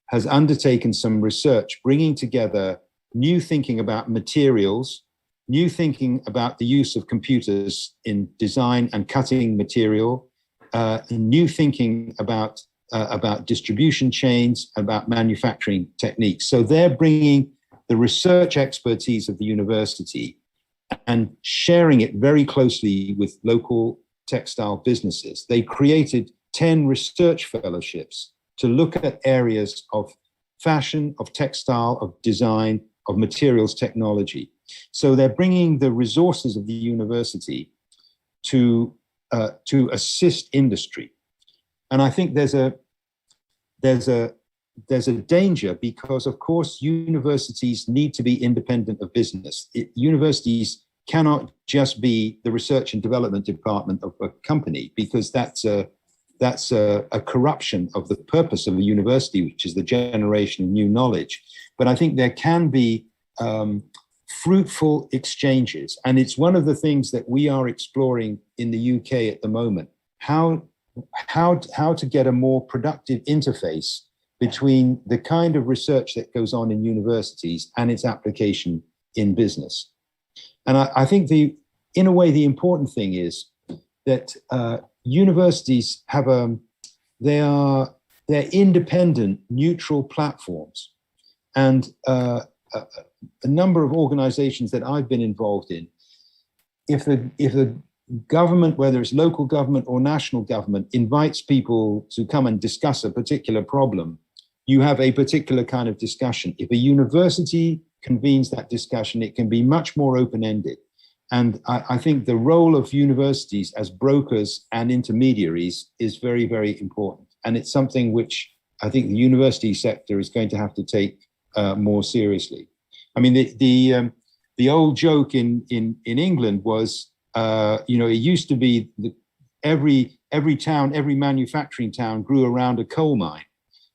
has undertaken some research, bringing together new thinking about materials, new thinking about the use of computers in design and cutting material, new thinking about distribution chains, about manufacturing techniques. So they're bringing the research expertise of the university and sharing it very closely with local textile businesses. They created 10 research fellowships to look at areas of fashion, of textile, of design, of materials technology. So they're bringing the resources of the university to assist industry. And I think there's a danger, because of course universities need to be independent of business. Universities cannot just be the research and development department of a company, because that's a corruption of the purpose of a university, which is the generation of new knowledge. But I think there can be fruitful exchanges, and it's one of the things that we are exploring in the UK at the moment. How to get a more productive interface between the kind of research that goes on in universities and its application in business. And I think in a way, the important thing is that universities have they're independent, neutral platforms, and a number of organizations that I've been involved in, if the government, whether it's local government or national government, invites people to come and discuss a particular problem, you have a particular kind of discussion. If a university convenes that discussion, it can be much more open-ended. And I think the role of universities as brokers and intermediaries is very, very important. And it's something which I think the university sector is going to have to take more seriously. I mean, the old joke in England was, you know, it used to be that every town, every manufacturing town grew around a coal mine.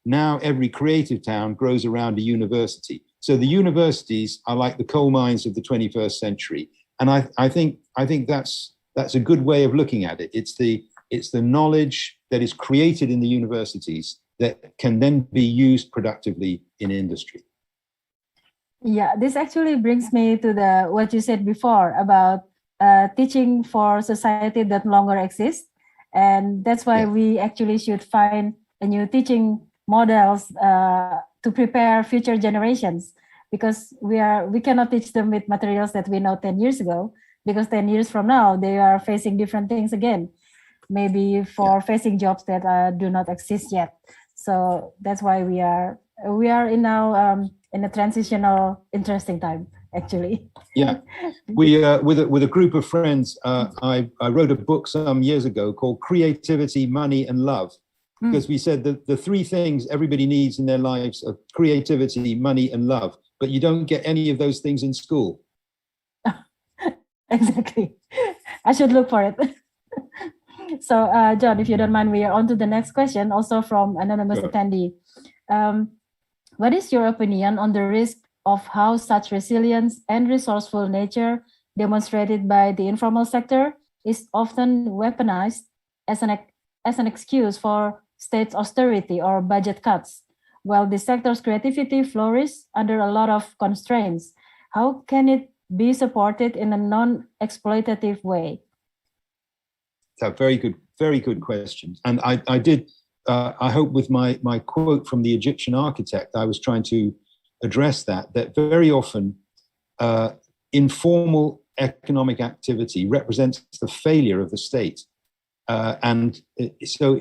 Now every creative town grows around a university. So the universities are like the coal mines of the 21st century. And I think that's a good way of looking at it. It's the knowledge that is created in the universities that can then be used productively in industry.
Yeah, this actually brings me to what you said before about teaching for society that no longer exists. And that's why we actually should find a new teaching models to prepare future generations, because we cannot teach them with materials that we know 10 years ago, because 10 years from now, they are facing different things again, maybe facing jobs that do not exist yet. So that's why we are in now in a transitional, interesting time, actually.
Yeah, we with a group of friends, I wrote a book some years ago called Creativity, Money and Love, because we said that the three things everybody needs in their lives are creativity, money and love, but you don't get any of those things in school.
Exactly. I should look for it. So, John, if you don't mind, we are on to the next question, also from anonymous attendee. What is your opinion on the risk of how such resilience and resourceful nature demonstrated by the informal sector is often weaponized as an excuse for state's austerity or budget cuts, while the sector's creativity flourishes under a lot of constraints? How can it be supported in a non-exploitative way?
So very good question. And I hope with my quote from the Egyptian architect, I was trying to address that very often informal economic activity represents the failure of the state. So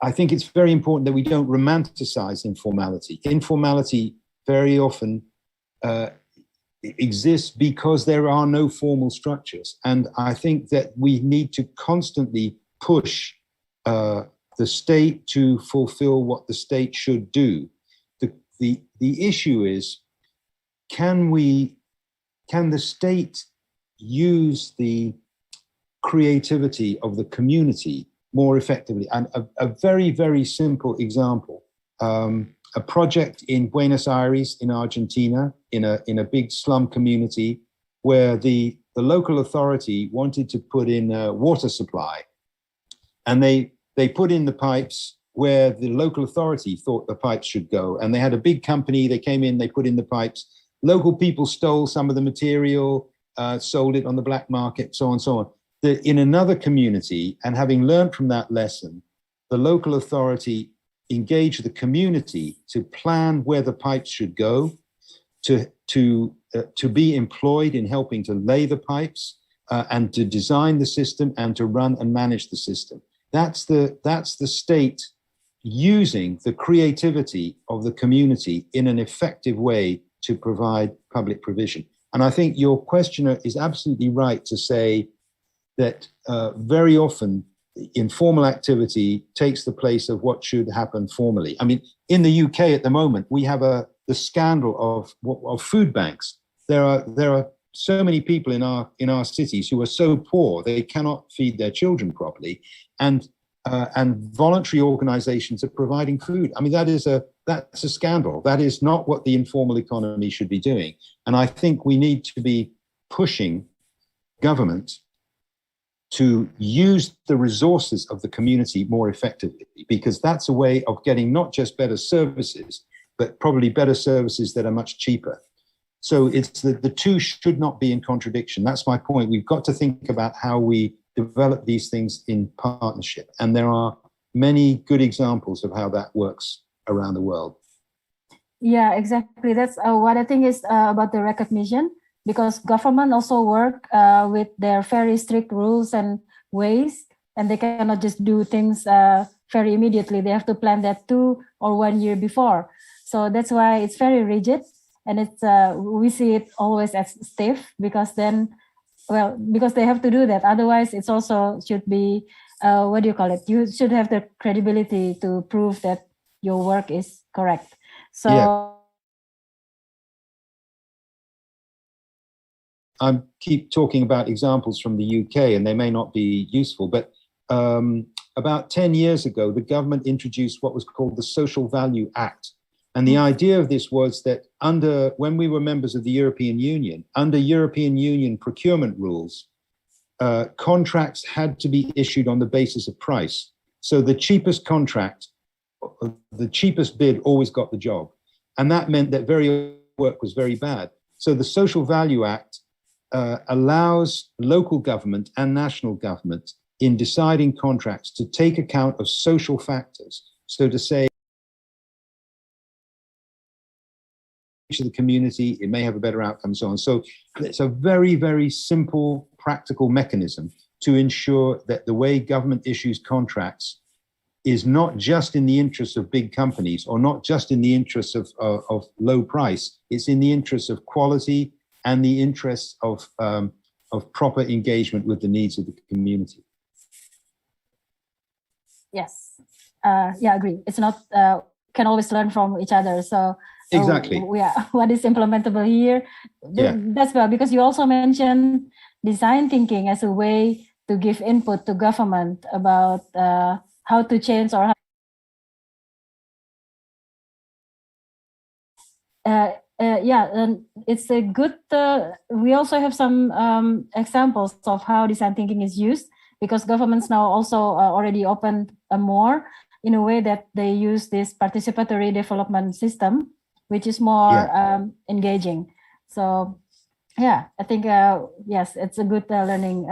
I think it's very important that we don't romanticize informality. Informality very often exists because there are no formal structures. And I think that we need to constantly push the state to fulfill what the state should do. The issue is, can the state use the creativity of the community more effectively? And a very, very simple example, a project in Buenos Aires in Argentina, in a big slum community, where the local authority wanted to put in a water supply, and they put in the pipes where the local authority thought the pipes should go. And they had a big company, they came in, they put in the pipes. Local people stole some of the material, sold it on the black market, so on and so on. In another community, and having learned from that lesson, the local authority engaged the community to plan where the pipes should go, to be employed in helping to lay the pipes, and to design the system and to run and manage the system. That's the state using the creativity of the community in an effective way to provide public provision. And I think your questioner is absolutely right to say that very often informal activity takes the place of what should happen formally. I mean, in the UK at the moment, we have the scandal of food banks. There are so many people in our cities who are so poor they cannot feed their children properly, and voluntary organizations are providing food. I mean, that's a scandal. That is not what the informal economy should be doing. And I think we need to be pushing government to use the resources of the community more effectively, because that's a way of getting not just better services, but probably better services that are much cheaper. So it's the two should not be in contradiction. That's my point. We've got to think about how we develop these things in partnership. And there are many good examples of how that works around the world.
Yeah, exactly. That's what I think is about the recognition, because government also work with their very strict rules and ways, and they cannot just do things very immediately. They have to plan that 2 or 1 year before. So that's why it's very rigid, and it's we see it always as stiff, because then, well, because they have to do that. Otherwise, it's also should be what do you call it? You should have the credibility to prove that your work is correct. So
Yeah. I keep talking about examples from the UK, and they may not be useful, but about 10 years ago, the government introduced what was called the Social Value Act. And the idea of this was that when we were members of the European Union, under European Union procurement rules, contracts had to be issued on the basis of price. So the cheapest contract, the cheapest bid always got the job. And that meant that work was very bad. So the Social Value Act allows local government and national government in deciding contracts to take account of social factors. So to say, to the community, it may have a better outcome, so on. So it's a very, very simple, practical mechanism to ensure that the way government issues contracts is not just in the interests of big companies, or not just in the interests of low price. It's in the interests of quality and the interests of proper engagement with the needs of the community.
yes, yeah, agree. It's not can always learn from each other. So
exactly,
yeah, what is implementable here?
Yeah.
That's well, because you also mentioned design thinking as a way to give input to government about how to change or yeah, and it's a good. We also have some examples of how design thinking is used, because governments now also already opened more in a way that they use this participatory development system, which is more engaging. So, yeah, I think yes, it's a good learning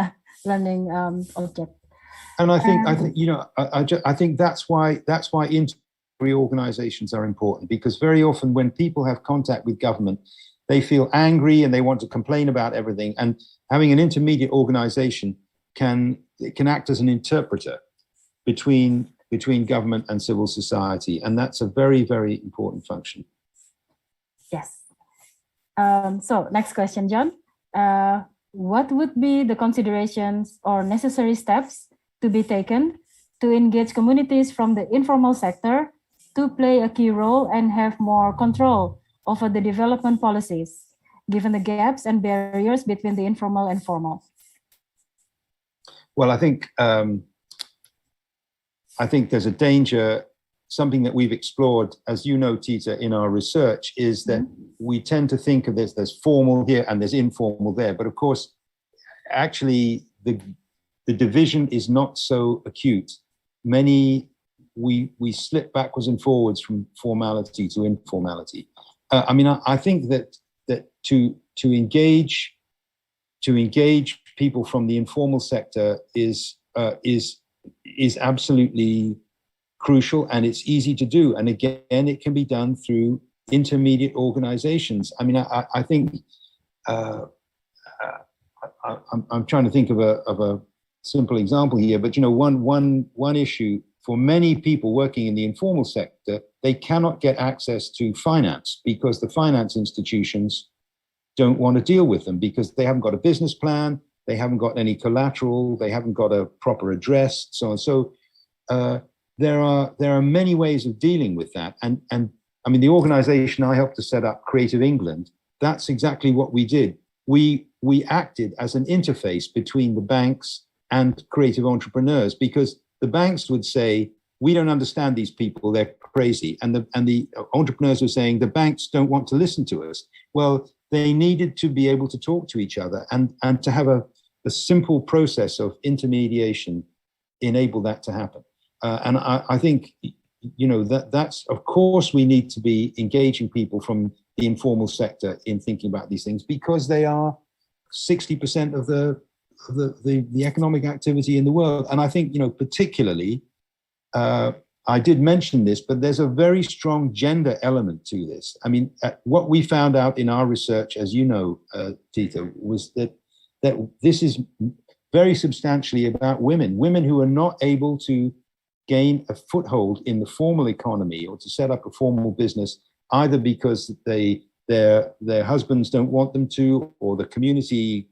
object.
And I think you know, I think that's why organizations are important, because very often when people have contact with government, they feel angry and they want to complain about everything. And having an intermediate organization can act as an interpreter between government and civil society, and that's a very, very important function.
Yes. So next question, John. What would be the considerations or necessary steps to be taken to engage communities from the informal sector to play a key role and have more control over the development policies, given the gaps and barriers between the informal and formal?
Well, I think there's a danger. Something that we've explored, as you know, Tita, in our research, is that we tend to think of this, there's formal here and there's informal there. But of course, actually, the division is not so acute. We slip backwards and forwards from formality to informality. I mean, I think that to engage people from the informal sector is absolutely crucial, and it's easy to do. And again, it can be done through intermediate organizations. I mean, I think I'm trying to think of a simple example here, but you know, one issue for many people working in the informal sector, they cannot get access to finance because the finance institutions don't want to deal with them because they haven't got a business plan, they haven't got any collateral, they haven't got a proper address, so on. So there are many ways of dealing with that. And I mean, the organization I helped to set up, Creative England, that's exactly what we did. We acted as an interface between the banks and creative entrepreneurs, because the banks would say, we don't understand these people, they're crazy. And the entrepreneurs were saying, the banks don't want to listen to us. Well, they needed to be able to talk to each other, and to have a simple process of intermediation enable that to happen. And I think, you know, that's, of course, we need to be engaging people from the informal sector in thinking about these things, because they are 60% of the economic activity in the world. And I think, you know, particularly, I did mention this, but there's a very strong gender element to this. I mean, what we found out in our research, as you know, Tita, was that this is very substantially about women who are not able to gain a foothold in the formal economy or to set up a formal business, either because their husbands don't want them to, or the community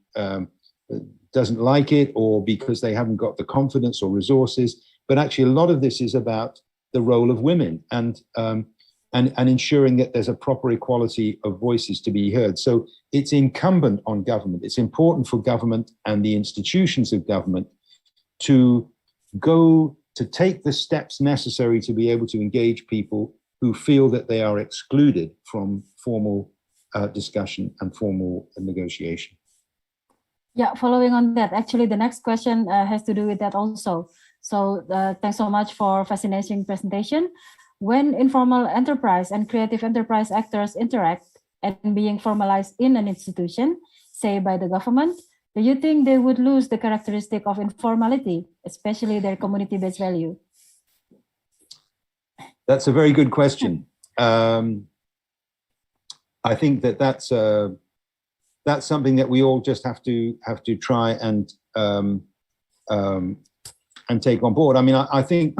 doesn't like it, or because they haven't got the confidence or resources. But actually, a lot of this is about the role of women and ensuring that there's a proper equality of voices to be heard. So it's incumbent on government. It's important for government and the institutions of government to take the steps necessary to be able to engage people who feel that they are excluded from formal discussion and formal negotiation.
Yeah, following on that, actually, the next question has to do with that also. So thanks so much for fascinating presentation. When informal enterprise and creative enterprise actors interact and being formalized in an institution, say by the government, do you think they would lose the characteristic of informality, especially their community-based value?
That's a very good question. I think that's something that we all just have to try and take on board. I mean, I think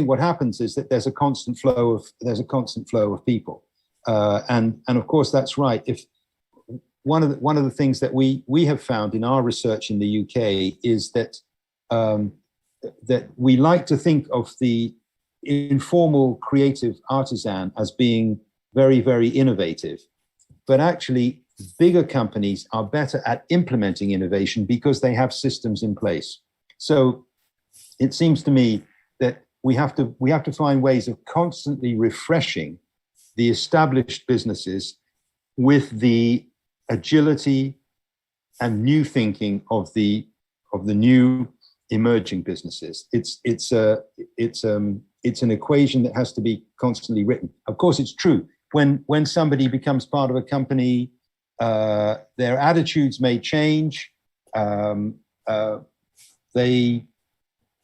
what happens is that there's a constant flow of people, and of course that's right. If one of the things that we have found in our research in the UK is that that we like to think of the informal creative artisan as being very, very innovative, but actually bigger companies are better at implementing innovation because they have systems in place. So it seems to me that we have to find ways of constantly refreshing the established businesses with the agility and new thinking of the new emerging businesses. It's an equation that has to be constantly written. Of course, it's true. When somebody becomes part of a company, their attitudes may change.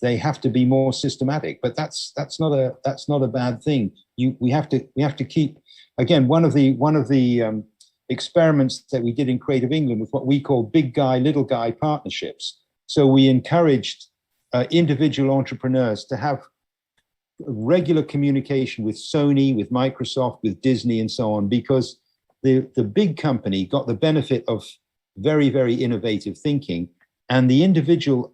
They have to be more systematic, but that's not a bad thing. We have to keep, again, one of the experiments that we did in Creative England with what we call big guy, little guy partnerships. So we encouraged individual entrepreneurs to have regular communication with Sony, with Microsoft, with Disney, and so on, because the big company got the benefit of very, very innovative thinking, and the individual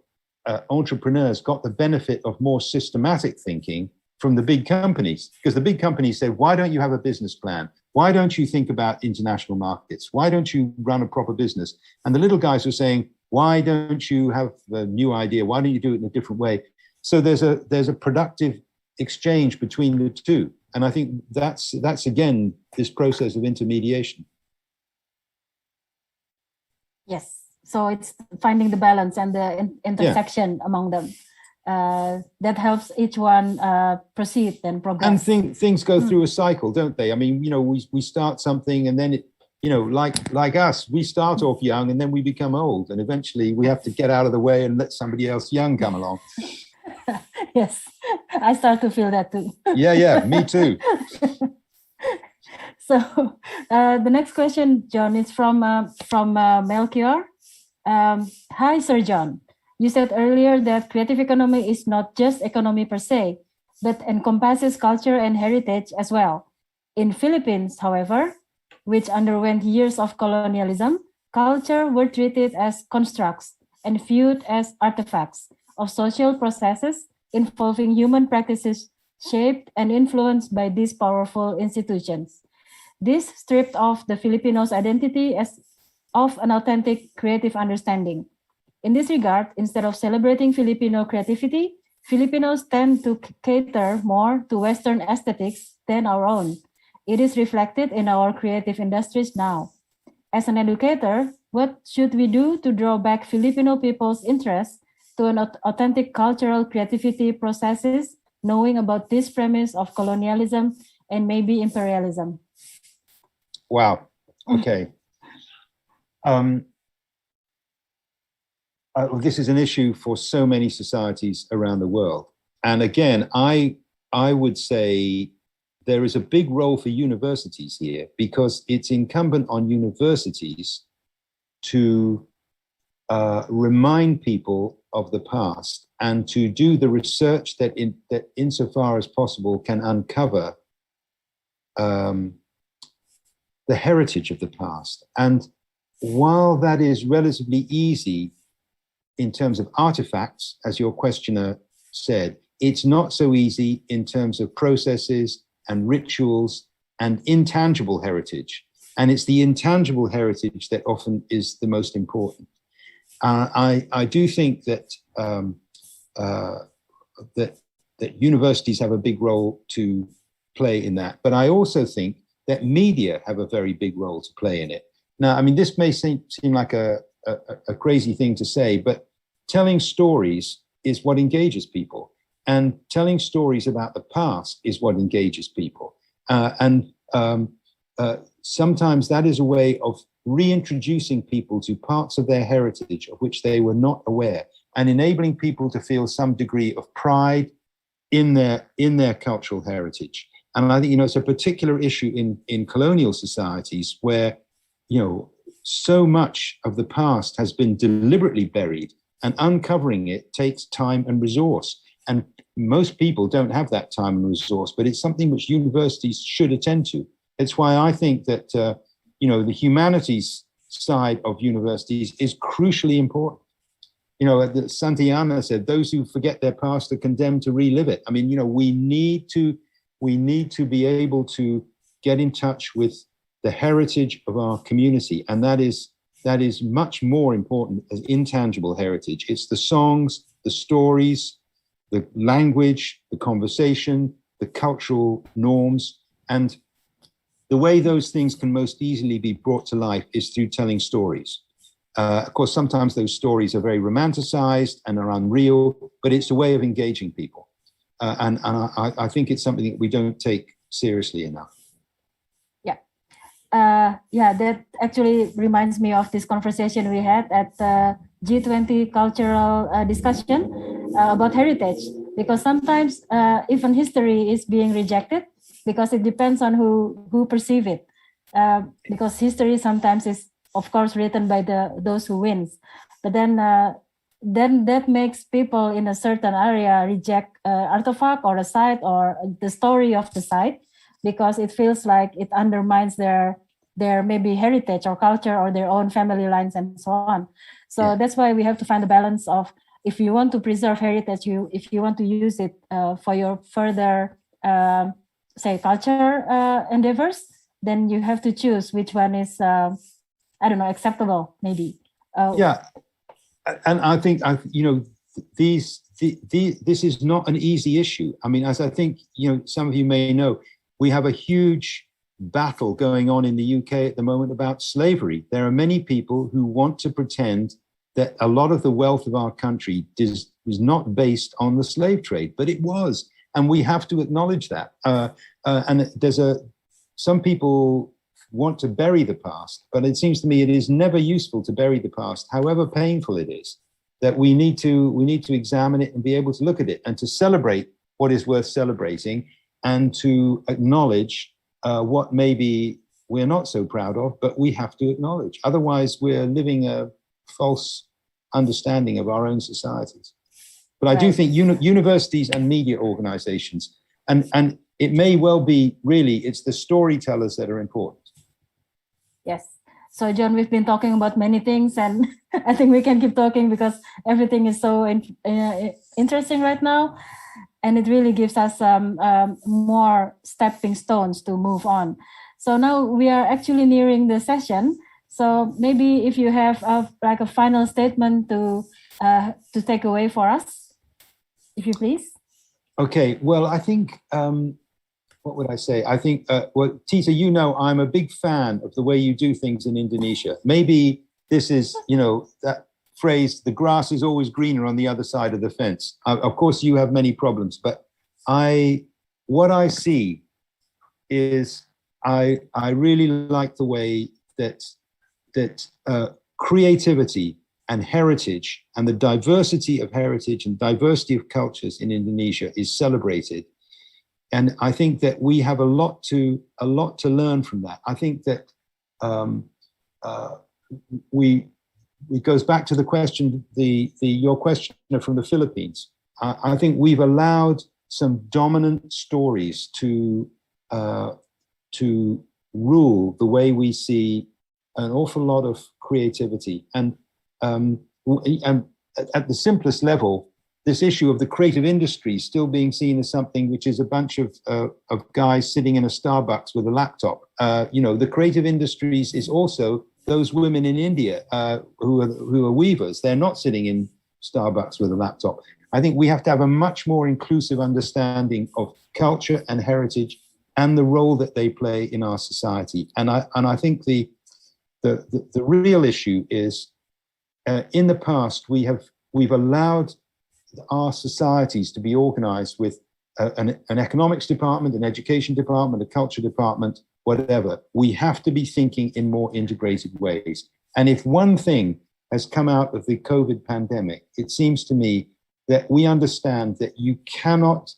entrepreneurs got the benefit of more systematic thinking from the big companies, because the big companies said, why don't you have a business plan? Why don't you think about international markets? Why don't you run a proper business? And the little guys were saying, why don't you have a new idea? Why don't you do it in a different way? So there's a productive exchange between the two. And I think that's again, this process of intermediation.
Yes. So it's finding the balance and the intersection among them. That helps each one proceed and progress.
And things go through a cycle, don't they? I mean, we start something and then it, like us, we start off young and then we become old, and eventually we have to get out of the way and let somebody else young come along.
Yes, I start to feel that too.
Yeah, me too.
So the next question, John, is from Melchior. Hi, Sir John. You said earlier that creative economy is not just economy per se, but encompasses culture and heritage as well. In Philippines, however, which underwent years of colonialism, culture were treated as constructs and viewed as artifacts of social processes involving human practices shaped and influenced by these powerful institutions. This stripped off the Filipinos' identity as of an authentic creative understanding. In this regard, instead of celebrating Filipino creativity, Filipinos tend to cater more to Western aesthetics than our own. It is reflected in our creative industries now. As an educator, what should we do to draw back Filipino people's interest to an authentic cultural creativity processes, knowing about this premise of colonialism and maybe imperialism?
Wow. Okay. This is an issue for so many societies around the world. And again, I I would say there is a big role for universities here, because it's incumbent on universities to remind people of the past and to do the research that insofar as possible can uncover the heritage of the past. And while that is relatively easy in terms of artifacts, as your questioner said, it's not so easy in terms of processes and rituals and intangible heritage. And it's the intangible heritage that often is the most important. I do think that that universities have a big role to play in that, but I also think that media have a very big role to play in it. Now, I mean, this may seem like a crazy thing to say, but telling stories is what engages people, and telling stories about the past is what engages people. Sometimes that is a way of reintroducing people to parts of their heritage of which they were not aware, and enabling people to feel some degree of pride in their cultural heritage. And I think, you know, it's a particular issue in colonial societies where, you know, so much of the past has been deliberately buried, and uncovering it takes time and resource. And most people don't have that time and resource, but it's something which universities should attend to. It's why I think that, you know, the humanities side of universities is crucially important. You know, Santayana said, those who forget their past are condemned to relive it. I mean, you know, we need to be able to get in touch with the heritage of our community. And that is much more important as intangible heritage. It's the songs, the stories, the language, the conversation, the cultural norms. And the way those things can most easily be brought to life is through telling stories. Of course, sometimes those stories are very romanticized and are unreal, but it's a way of engaging people. And I think it's something that we don't take seriously enough.
Yeah, that actually reminds me of this conversation we had at the G20 cultural discussion about heritage, because sometimes even history is being rejected because it depends on who perceive it. Because history sometimes is, of course, written by those who wins, but then that makes people in a certain area reject artifact or a site or the story of the site, because it feels like it undermines their maybe heritage or culture or their own family lines and so on. So that's why we have to find a balance of, if you want to preserve heritage, if you want to use it for your further, say, culture endeavors, then you have to choose which one is, I don't know, acceptable, maybe.
Yeah, and I think, you know, this is not an easy issue. I mean, as I think, you know, some of you may know, we have a huge battle going on in the UK at the moment about slavery. There are many people who want to pretend that a lot of the wealth of our country was not based on the slave trade, but it was, and we have to acknowledge that. And some people want to bury the past, but it seems to me it is never useful to bury the past, however painful it is. That we need to examine it and be able to look at it and to celebrate what is worth celebrating, and to acknowledge what maybe we're not so proud of, but we have to acknowledge. Otherwise, we're living a false understanding of our own societies. But I do think universities and media organizations, and it may well be really, it's the storytellers that are important.
Yes. So, John, we've been talking about many things, and I think we can keep talking because everything is so interesting right now. And it really gives us more stepping stones to move on. So now we are actually nearing the session. So maybe if you have like a final statement to take away for us, if you please.
Okay, well, I think, what would I say? I think, well, Tita, you know, I'm a big fan of the way you do things in Indonesia. Maybe this is, you know, that phrase, the grass is always greener on the other side of the fence. Of course, you have many problems, but what I see is I really like the way that creativity and heritage and the diversity of heritage and diversity of cultures in Indonesia is celebrated And I think that we have a lot to learn from that. I think that it goes back to the question, your questioner from the Philippines. I think we've allowed some dominant stories to rule the way we see an awful lot of creativity. And at the simplest level, this issue of the creative industry still being seen as something which is a bunch of guys sitting in a Starbucks with a laptop. The creative industries is also those women in India who are weavers. They're not sitting in Starbucks with a laptop. I think we have to have a much more inclusive understanding of culture and heritage and the role that they play in our society. And I think the real issue is in the past we've allowed our societies to be organized with an economics department, an education department, a culture department, whatever. We have to be thinking in more integrated ways. And if one thing has come out of the COVID pandemic, it seems to me that we understand that you cannot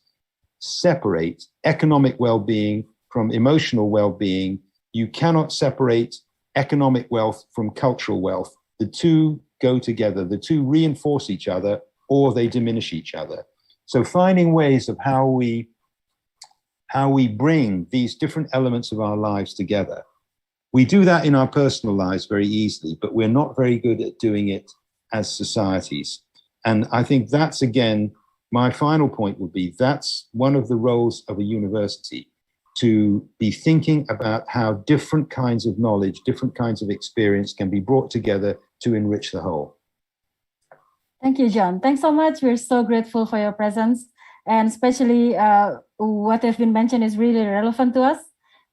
separate economic well-being from emotional well-being. You cannot separate economic wealth from cultural wealth. The two go together. The two reinforce each other, or they diminish each other. So finding ways of how we bring these different elements of our lives together. We do that in our personal lives very easily, but we're not very good at doing it as societies. And I think that's, again, my final point would be, that's one of the roles of a university, to be thinking about how different kinds of knowledge, different kinds of experience can be brought together to enrich the whole.
Thank you, John. Thanks so much. We're so grateful for your presence. And especially what has been mentioned is really relevant to us,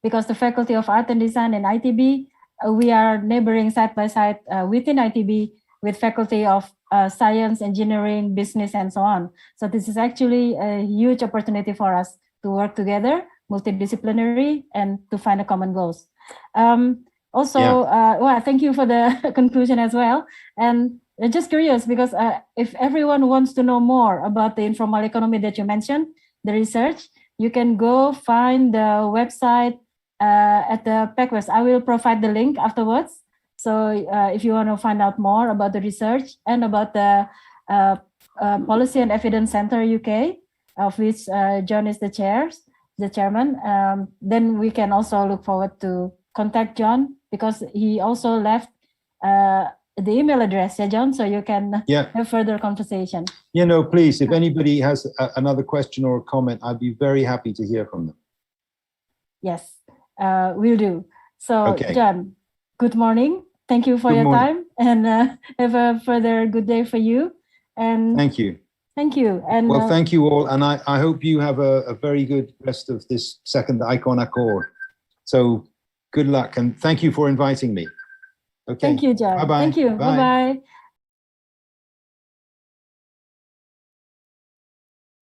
because the Faculty of Art and Design and ITB, we are neighboring side by side within ITB with Faculty of Science, Engineering, Business, and so on. So this is actually a huge opportunity for us to work together, multidisciplinary, and to find a common goals. Thank you for the conclusion as well. And just curious, because if everyone wants to know more about the informal economy that you mentioned, the research, you can go find the website at the PACWest. I will provide the link afterwards. So if you want to find out more about the research and about the Policy and Evidence Center UK, of which John is the chairman, then we can also look forward to contact John, because he also left the email address, John, so you can have further conversation.
Please, if anybody has another question or a comment, I'd be very happy to hear from them. Yes,
will do. So, okay. John, good morning. Thank you for your time, and have a further good day for you. And
thank you.
Thank you. And
well, thank you all. And I hope you have a very good rest of this second Icon Accord. So good luck, and thank you for inviting me. Okay.
Thank you, John.
Bye-bye.
Thank you.
Bye.
Bye-bye.